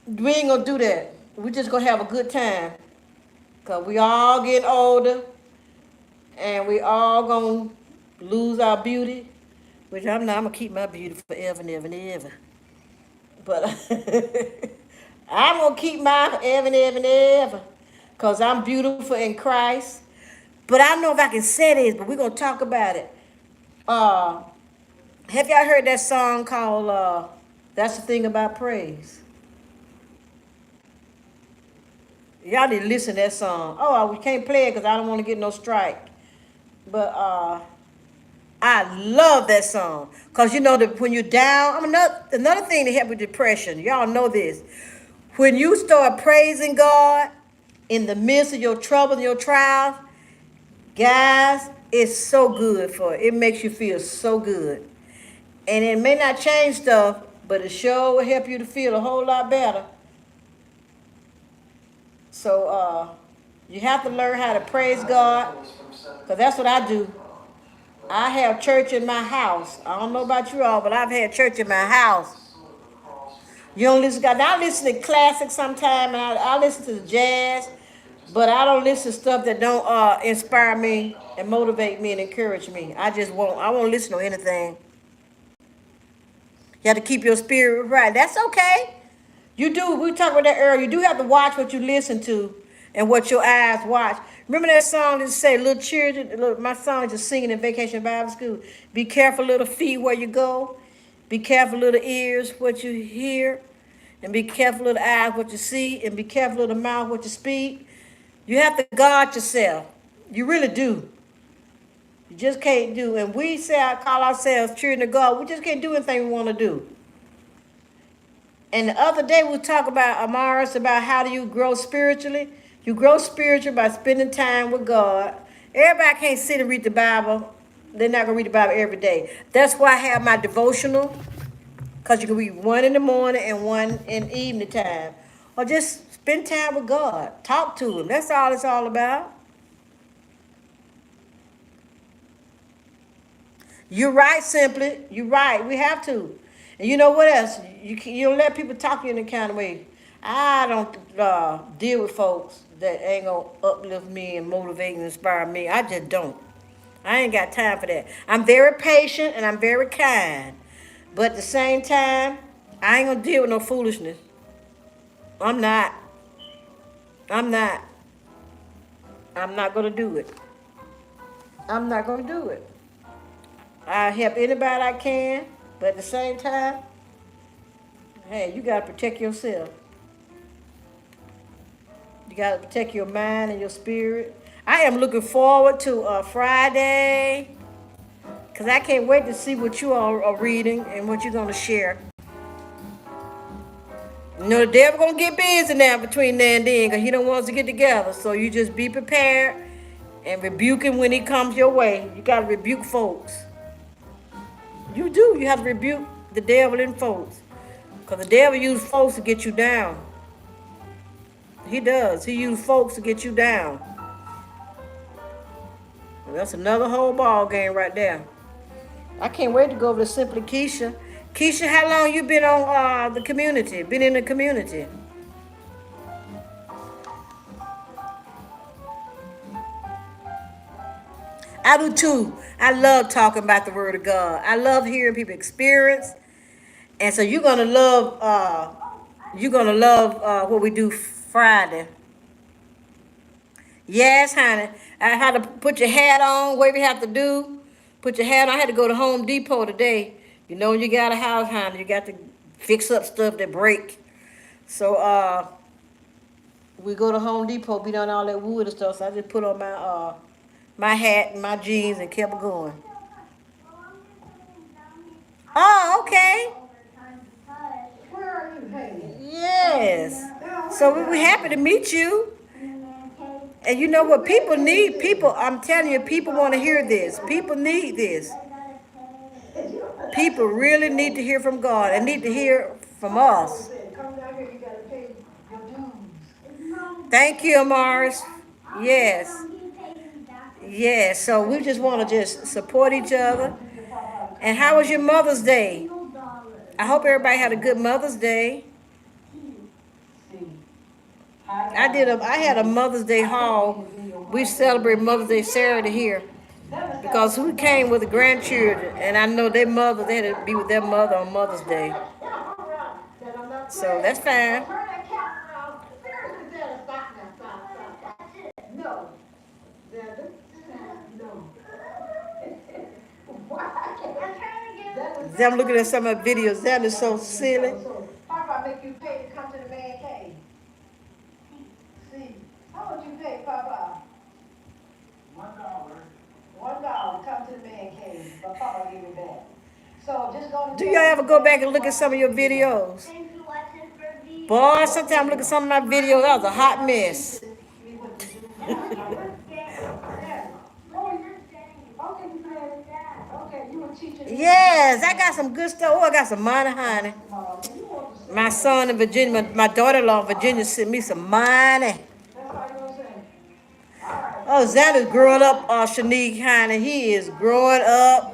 we ain't gonna do that. We just gonna have a good time. Cause we all getting older, and we all gonna lose our beauty. Which I'm not. I'm gonna keep my beauty forever and ever and ever. But I'm gonna keep mine forever and ever and ever. Cause I'm beautiful in Christ. But I don't know if I can say this, but we're gonna talk about it. Have y'all heard that song called That's the Thing About Praise? Y'all need to listen to that song. Oh, we can't play it because I don't want to get no strike. But I love that song. Because that when you're down, another thing to help with depression, y'all know this. When you start praising God in the midst of your trouble and your trials, guys, it's so good for it. It makes you feel so good. And it may not change stuff, but it sure will help you to feel a whole lot better. So you have to learn how to praise God, because that's what I do. I have church in my house. I don't know about you all, but I've had church in my house. You don't listen to God. I listen to classics sometimes, and I listen to the jazz, but I don't listen to stuff that don't inspire me and motivate me and encourage me. I won't listen to anything. You have to keep your spirit right. That's okay. You do. We talked about that earlier. You do have to watch what you listen to and what your eyes watch. Remember that song that say, little children, my song is just singing in Vacation Bible School. Be careful, little feet, where you go. Be careful, little ears, what you hear. And be careful, little eyes, what you see. And be careful, little mouth, what you speak. You have to guard yourself. You really do. You just can't do. And we call ourselves children of God. We just can't do anything we want to do. And the other day we talked about Amaris about how do you grow spiritually. You grow spiritually by spending time with God. Everybody can't sit and read the Bible. They're not gonna read the Bible every day. That's why I have my devotional, because you can read one in the morning and one in evening time. Or just spend time with God. Talk to him. That's all it's all about. You're right, simply. You're right. We have to. And you know what else? You don't let people talk you in the kind of way. I don't deal with folks that ain't gonna uplift me and motivate and inspire me. I just don't. I ain't got time for that. I'm very patient and I'm very kind. But at the same time, I ain't gonna deal with no foolishness. I'm not. I'm not. I'm not gonna do it. I'm not gonna do it. I help anybody I can, but at the same time, hey, you gotta protect yourself. You gotta protect your mind and your spirit. I am looking forward to Friday, cause I can't wait to see what you all are reading and what you're gonna share. You know the devil gonna get busy now between now and then, cause he don't want us to get together. So you just be prepared and rebuke him when he comes your way. You gotta rebuke folks. You do. You have to rebuke the devil in folks. Because the devil uses folks to get you down. He does. He uses folks to get you down. And that's another whole ball game right there. I can't wait to go over to Simply Keisha. Keisha, how long you been on the community? Been in the community? I do too. I love talking about the word of God. I love hearing people experience. And so you're gonna love what we do Friday. Yes, honey. I had to put your hat on, whatever you have to do. Put your hat on. I had to go to Home Depot today. You know, you got a house, honey. You got to fix up stuff that break. So we go to Home Depot, beat on all that wood and stuff. So I just put on my hat and my jeans and kept going. Oh, okay. Yes. So we were happy to meet you. And you know what? People need people. I'm telling you, people want to hear this. People need this. People really need to hear from God and need to hear from us. Thank you, Amaris. Yes. Yes. So we just want to just support each other. And how was your Mother's Day? I hope everybody had a good Mother's Day. I had a Mother's Day haul. We celebrate Mother's Day Saturday here because we came with the grandchildren, and I know their mother, they had to be with their mother on Mother's Day. So that's fine. I'm looking at some of the videos. That is so silly. Papa make you pay to come to the man cave. See, how much you pay, Papa? $1. $1 come to the man cave, but Papa give it back. So just go. Do y'all ever go back and look at some of your videos? Boy, sometimes look at some of my videos. That was a hot mess. Yes, I got some good stuff. Oh, I got some money, honey. My son in Virginia, my daughter-in-law in Virginia sent me some money. Oh, Xander's growing up, Shanique, honey. He is growing up.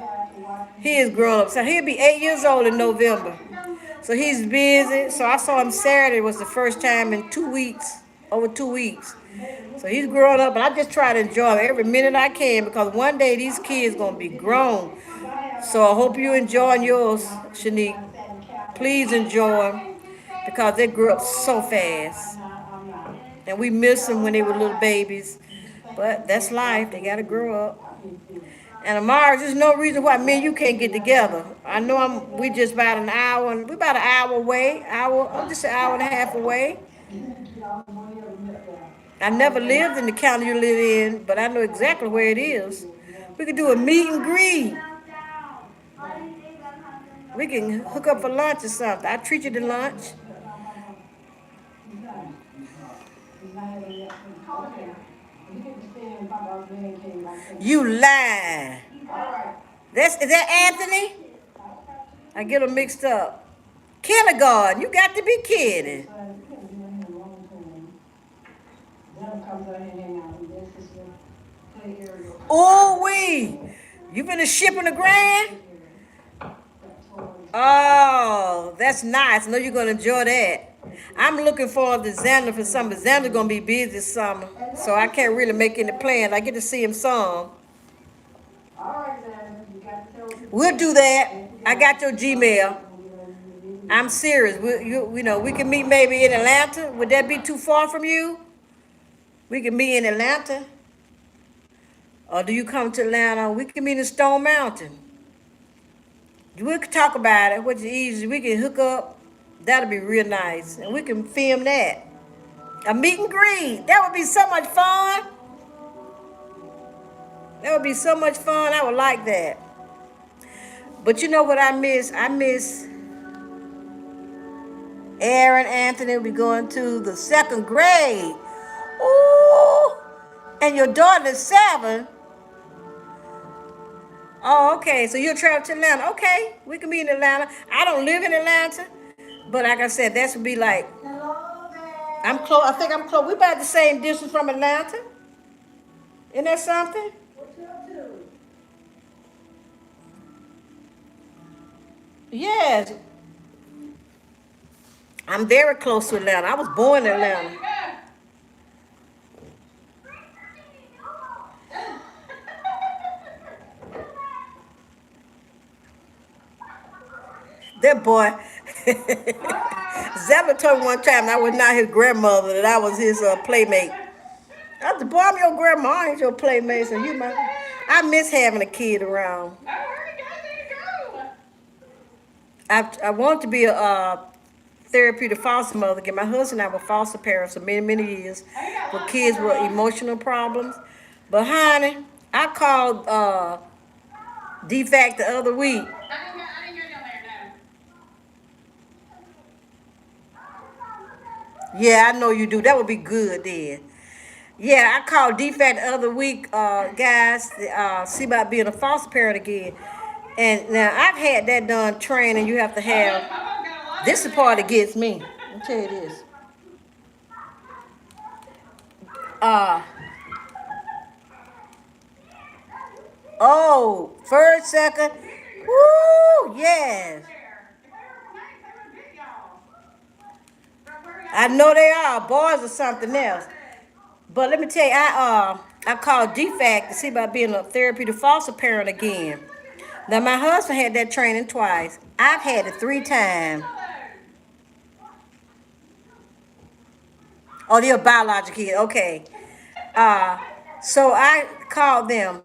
He is growing up. So he'll be 8 years old in November. So he's busy. So I saw him Saturday. It was the first time in 2 weeks, over 2 weeks. So he's growing up, and I just try to enjoy him every minute I can because one day these kids gonna be grown. So I hope you enjoying yours, Shanique. Please enjoy them because they grew up so fast. And we miss them when they were little babies. But that's life. They got to grow up. And Amara, there's no reason why me and you can't get together. I know we just about an hour, and we're about an hour away. I'm just an hour and a half away. I never lived in the county you live in, but I know exactly where it is. We could do a meet and greet. We can hook up for lunch or something. I'll treat you to lunch. You lying. Is that Anthony? I get them mixed up. Kindergarten, you got to be kidding. Oh, you been shipping the grand? Oh, that's nice. I know you're gonna enjoy that. I'm looking forward to Xander for summer. Xander's gonna be busy this summer, so I can't really make any plans. I get to see him some. We'll do that. I got your Gmail. I'm serious. We can meet maybe in Atlanta. Would that be too far from you? We can meet in Atlanta. Or do you come to Atlanta? We can meet in Stone Mountain. We could talk about it, which is easy. We can hook up. That'll be real nice. And we can film that. A meet and greet. That would be so much fun. That would be so much fun. I would like that. But you know what I miss? I miss Aaron Anthony will be going to the second grade. Ooh. And your daughter's 7. Oh, okay. So you'll travel to Atlanta. Okay. We can be in Atlanta. I don't live in Atlanta. But like I said, that would be like, I'm close. I think I'm close. We're about the same distance from Atlanta. Isn't that something? What you up to? Yes. I'm very close to Atlanta. I was born in Atlanta. That boy, Zella told me one time that I was not his grandmother, that I was his playmate. I said, boy, I'm your grandma, I ain't your playmate, so you might. I miss having a kid around. I want to be a therapeutic foster mother. Again, my husband and I were foster parents for many, many years with kids with emotional problems. But honey, I called DFAC the other week. Yeah, I know you do. That would be good then. Yeah, I called DFAT the other week, guys, see about being a foster parent again. And now I've had that done training. You have to have. This is the part that gets me. Let me tell you this. Uh, first, second. Woo, yes. I know they are. Boys or something else. But let me tell you, I called DFAC to see about being a therapeutic foster parent again. Now my husband had that training twice. I've had it 3 times. Oh, they're a biological kid. Okay. So I called them.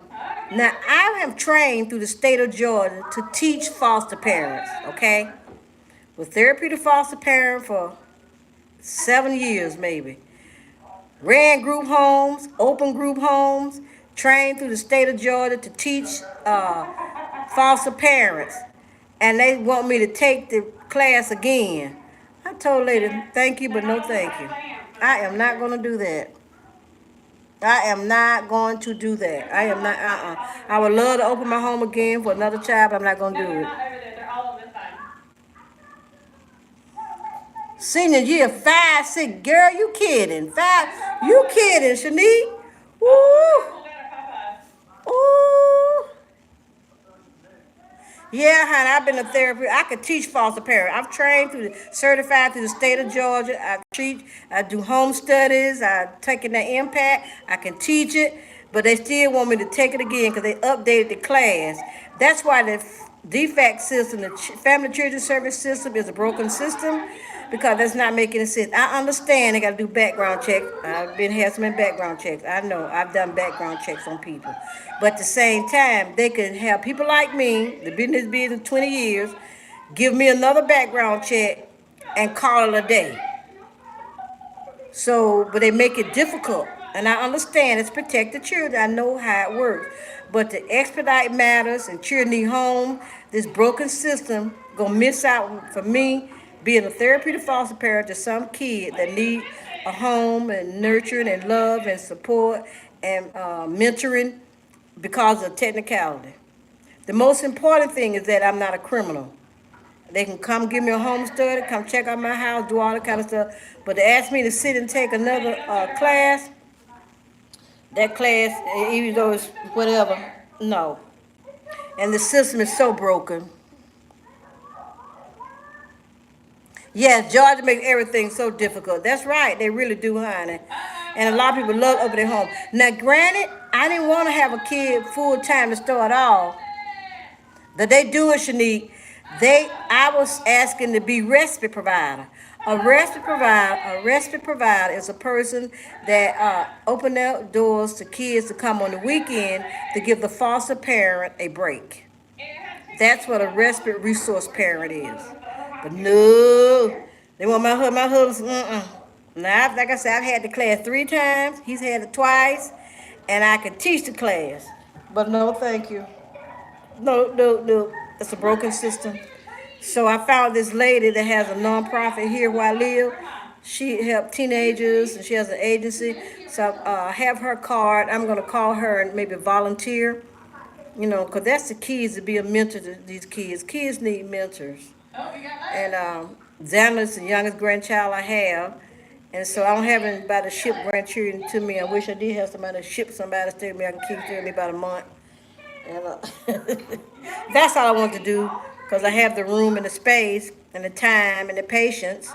Now I have trained through the state of Georgia to teach foster parents. Okay, with therapeutic foster parent for 7 years maybe. Ran group homes, open group homes, trained through the state of Georgia to teach foster parents. And they want me to take the class again. I told lady, thank you, but no thank you. I am not going to do that. I am not going to do that. I am not, I would love to open my home again for another child, but I'm not going to do it. Senior year, 5, 6. Girl, you kidding? 5, you kidding, Shanique? Ooh. Ooh. Yeah, honey, I've been a therapist. I could teach foster parent. I've trained certified through the state of Georgia. I do home studies. I've taken the impact. I can teach it, but they still want me to take it again because they updated the class. That's why the DFAC system, the Family Children Service system, is a broken system because that's not making sense. I understand they got to do background checks. I've been had some background checks. I know I've done background checks on people. But at the same time, they can have people like me, the business business 20 years, give me another background check and call it a day. So, but they make it difficult. And I understand it's protect the children. I know how it works. But to expedite matters and children need home, this broken system gonna miss out for me being a therapeutic foster parent to some kid that need a home and nurturing and love and support and mentoring because of technicality. The most important thing is that I'm not a criminal. They can come give me a home study, come check out my house, do all that kind of stuff. But to ask me to sit and take another class, that class, even though it's whatever, no. And the system is so broken. Yes, Georgia makes everything so difficult. That's right, they really do, honey. And a lot of people love opening their home. Now, granted, I didn't want to have a kid full time to start off. That they do it, Shanique. I was asking to be respite provider. A respite provider is a person that open their doors to kids to come on the weekend to give the foster parent a break. That's what a respite resource parent is. But no, they want my husband. Now, like I said, I've had the class 3 times. He's had it twice, and I can teach the class. But no, thank you. No, no, no. It's a broken system. So I found this lady that has a nonprofit here where I live. She helps teenagers and she has an agency. So I have her card. I'm going to call her and maybe volunteer. Because that's the key is to be a mentor to these kids. Kids need mentors. And Xander's the youngest grandchild I have. And so I don't have anybody to ship grandchildren to me. I wish I did have somebody to ship somebody to stay with me. I can keep staying with me about a month. And that's all I want to do because I have the room and the space and the time and the patience.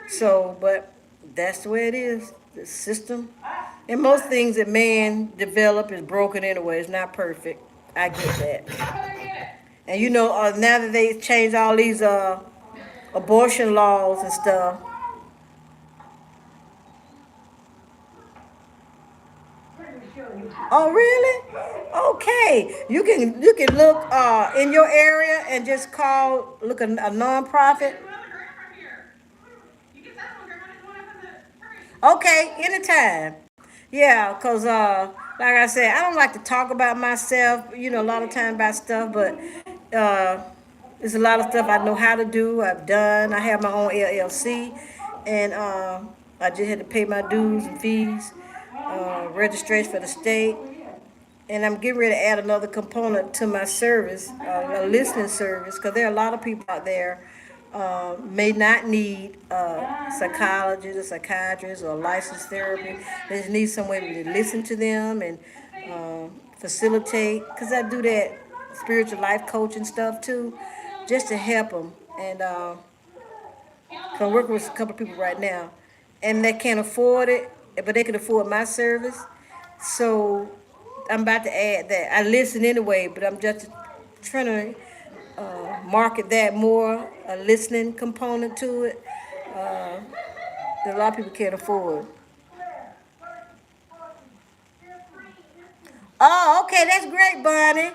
So, but that's the way it is. The system. And most things that man develop is broken anyway. It's not perfect. I get that. And now that they changed all these abortion laws and stuff. Oh, really? Okay. You can look in your area and just look at a nonprofit. Okay, anytime. Yeah, cause like I said, I don't like to talk about myself. A lot of time about stuff, but uh, there's a lot of stuff I know how to do. I've done. I have my own LLC, and I just had to pay my dues and fees, registration for the state, and I'm getting ready to add another component to my service, a listening service, because there are a lot of people out there may not need psychologists or psychiatrists or licensed therapy. They just need someone to listen to them and facilitate, because I do that spiritual life coaching stuff too, just to help them. And so I'm working with a couple of people right now, and they can't afford it, but they can afford my service. So I'm about to add that. I listen anyway, but I'm just trying to market that more, a listening component to it that a lot of people can't afford. Oh, okay, that's great, Bonnie.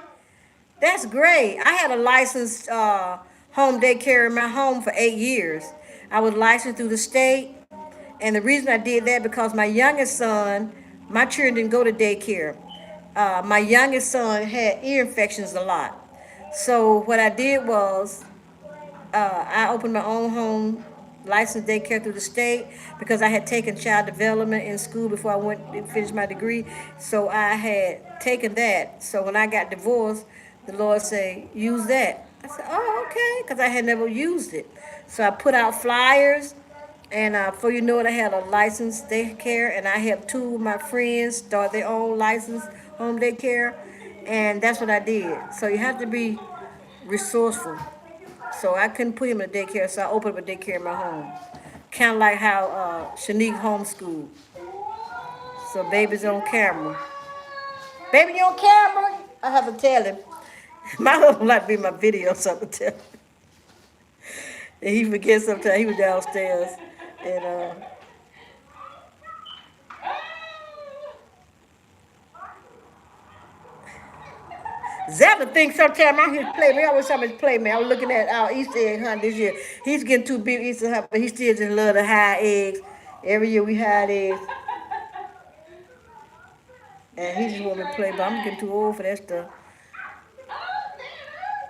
That's great. I had a licensed home daycare in my home for 8 years. I was licensed through the state, and the reason I did that because my youngest son, my children didn't go to daycare. My youngest son had ear infections a lot. So what I did was I opened my own home licensed daycare through the state because I had taken child development in school before I went and finished my degree. So I had taken that. So when I got divorced, the Lord said, use that. I said, oh, okay, because I had never used it. So I put out flyers, and before you know it, I had a licensed daycare, and I helped 2 of my friends start their own licensed home daycare, and that's what I did. So you have to be resourceful. So I couldn't put him in a daycare, so I opened up a daycare in my home. Kind of like how Shanique homeschooled. So baby's on camera. Baby, you on camera? I have to tell him. My husband like to be in my video, so I have to tell him. And he forgets sometimes. He was downstairs. And Zappa thinks sometimes I'm his playmate. I always I'm his playmate. I was looking at our Easter egg hunt this year. He's getting too big Easter hunt, but he still just love to hide eggs. Every year we hide eggs. And he just want me to play, but I'm getting too old for that stuff.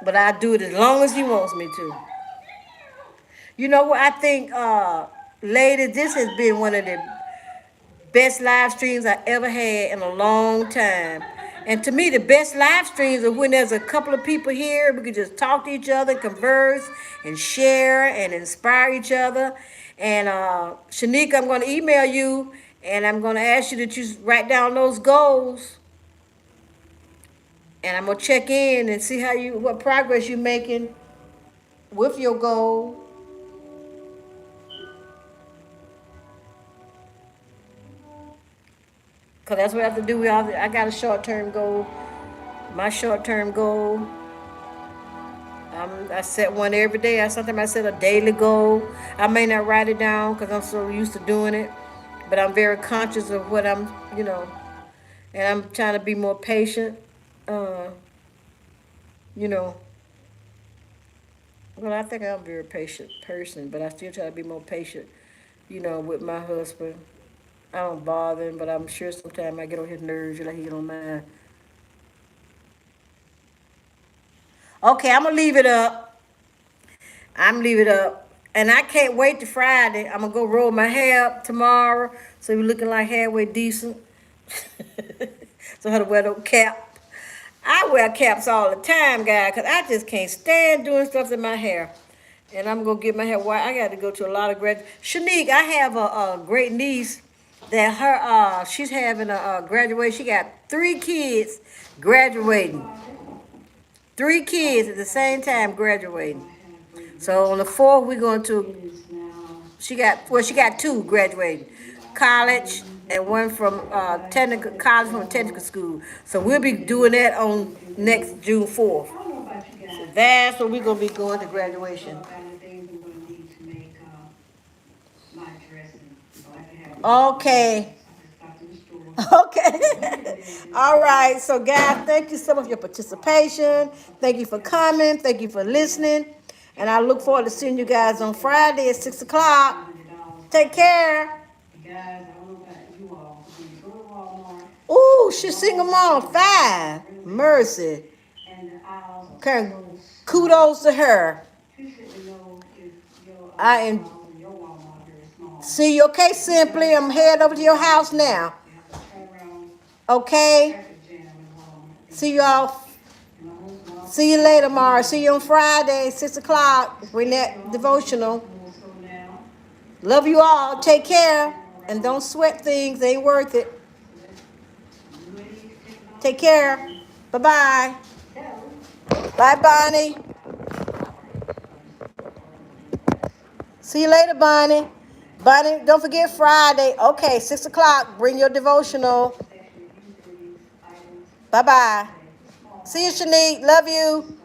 But I do it as long as he wants me to. You know what? I think, ladies, this has been one of the best live streams I ever had in a long time. And to me, the best live streams are when there's a couple of people here. We can just talk to each other, converse, and share and inspire each other. And Shanique, I'm going to email you, and I'm going to ask you that you write down those goals. And I'm going to check in and see what progress you're making with your goal. Because that's what I have to do. I got a short-term goal. My short-term goal, I set one every day. Sometimes I set a daily goal. I may not write it down because I'm so used to doing it. But I'm very conscious of what and I'm trying to be more patient. Uh, you know, well, I think I'm a very patient person, but I still try to be more patient, with my husband. I don't bother him, but I'm sure sometimes I get on his nerves like he get on mine. Okay, I'm gonna leave it up. I'm leave it up. And I can't wait to Friday. I'm gonna go roll my hair up tomorrow, so we're looking like halfway decent. So I had to wear no cap. I wear caps all the time, guys, because I just can't stand doing stuff in my hair. And I'm gonna get my hair white. I got to go to a lot of Shanique, I have a great niece that she's having a graduation. She got 3 kids graduating. 3 kids at the same time graduating. So on the 4th, we're going to. She got 2 graduating, college and one from technical college from technical school. So we'll be doing that on next June 4th. So that's what we're gonna be going to graduation. Okay. Okay. All right. So, guys, thank you so much for your participation. Thank you for coming. Thank you for listening. And I look forward to seeing you guys on Friday at 6 o'clock. Take care. Ooh, she sing them all 5. Mercy. Okay. Kudos to her. I am. See you, okay, Simply? I'm heading over to your house now. Okay? See y'all. See you later, Mara. See you on Friday, 6 o'clock. Bring that devotional. Love you all. Take care. And don't sweat things. They ain't worth it. Take care. Bye-bye. Bye, Bonnie. See you later, Bonnie. Bonnie, don't forget Friday. Okay, 6 o'clock. Bring your devotional. Bye-bye. See you, Shanique. Love you.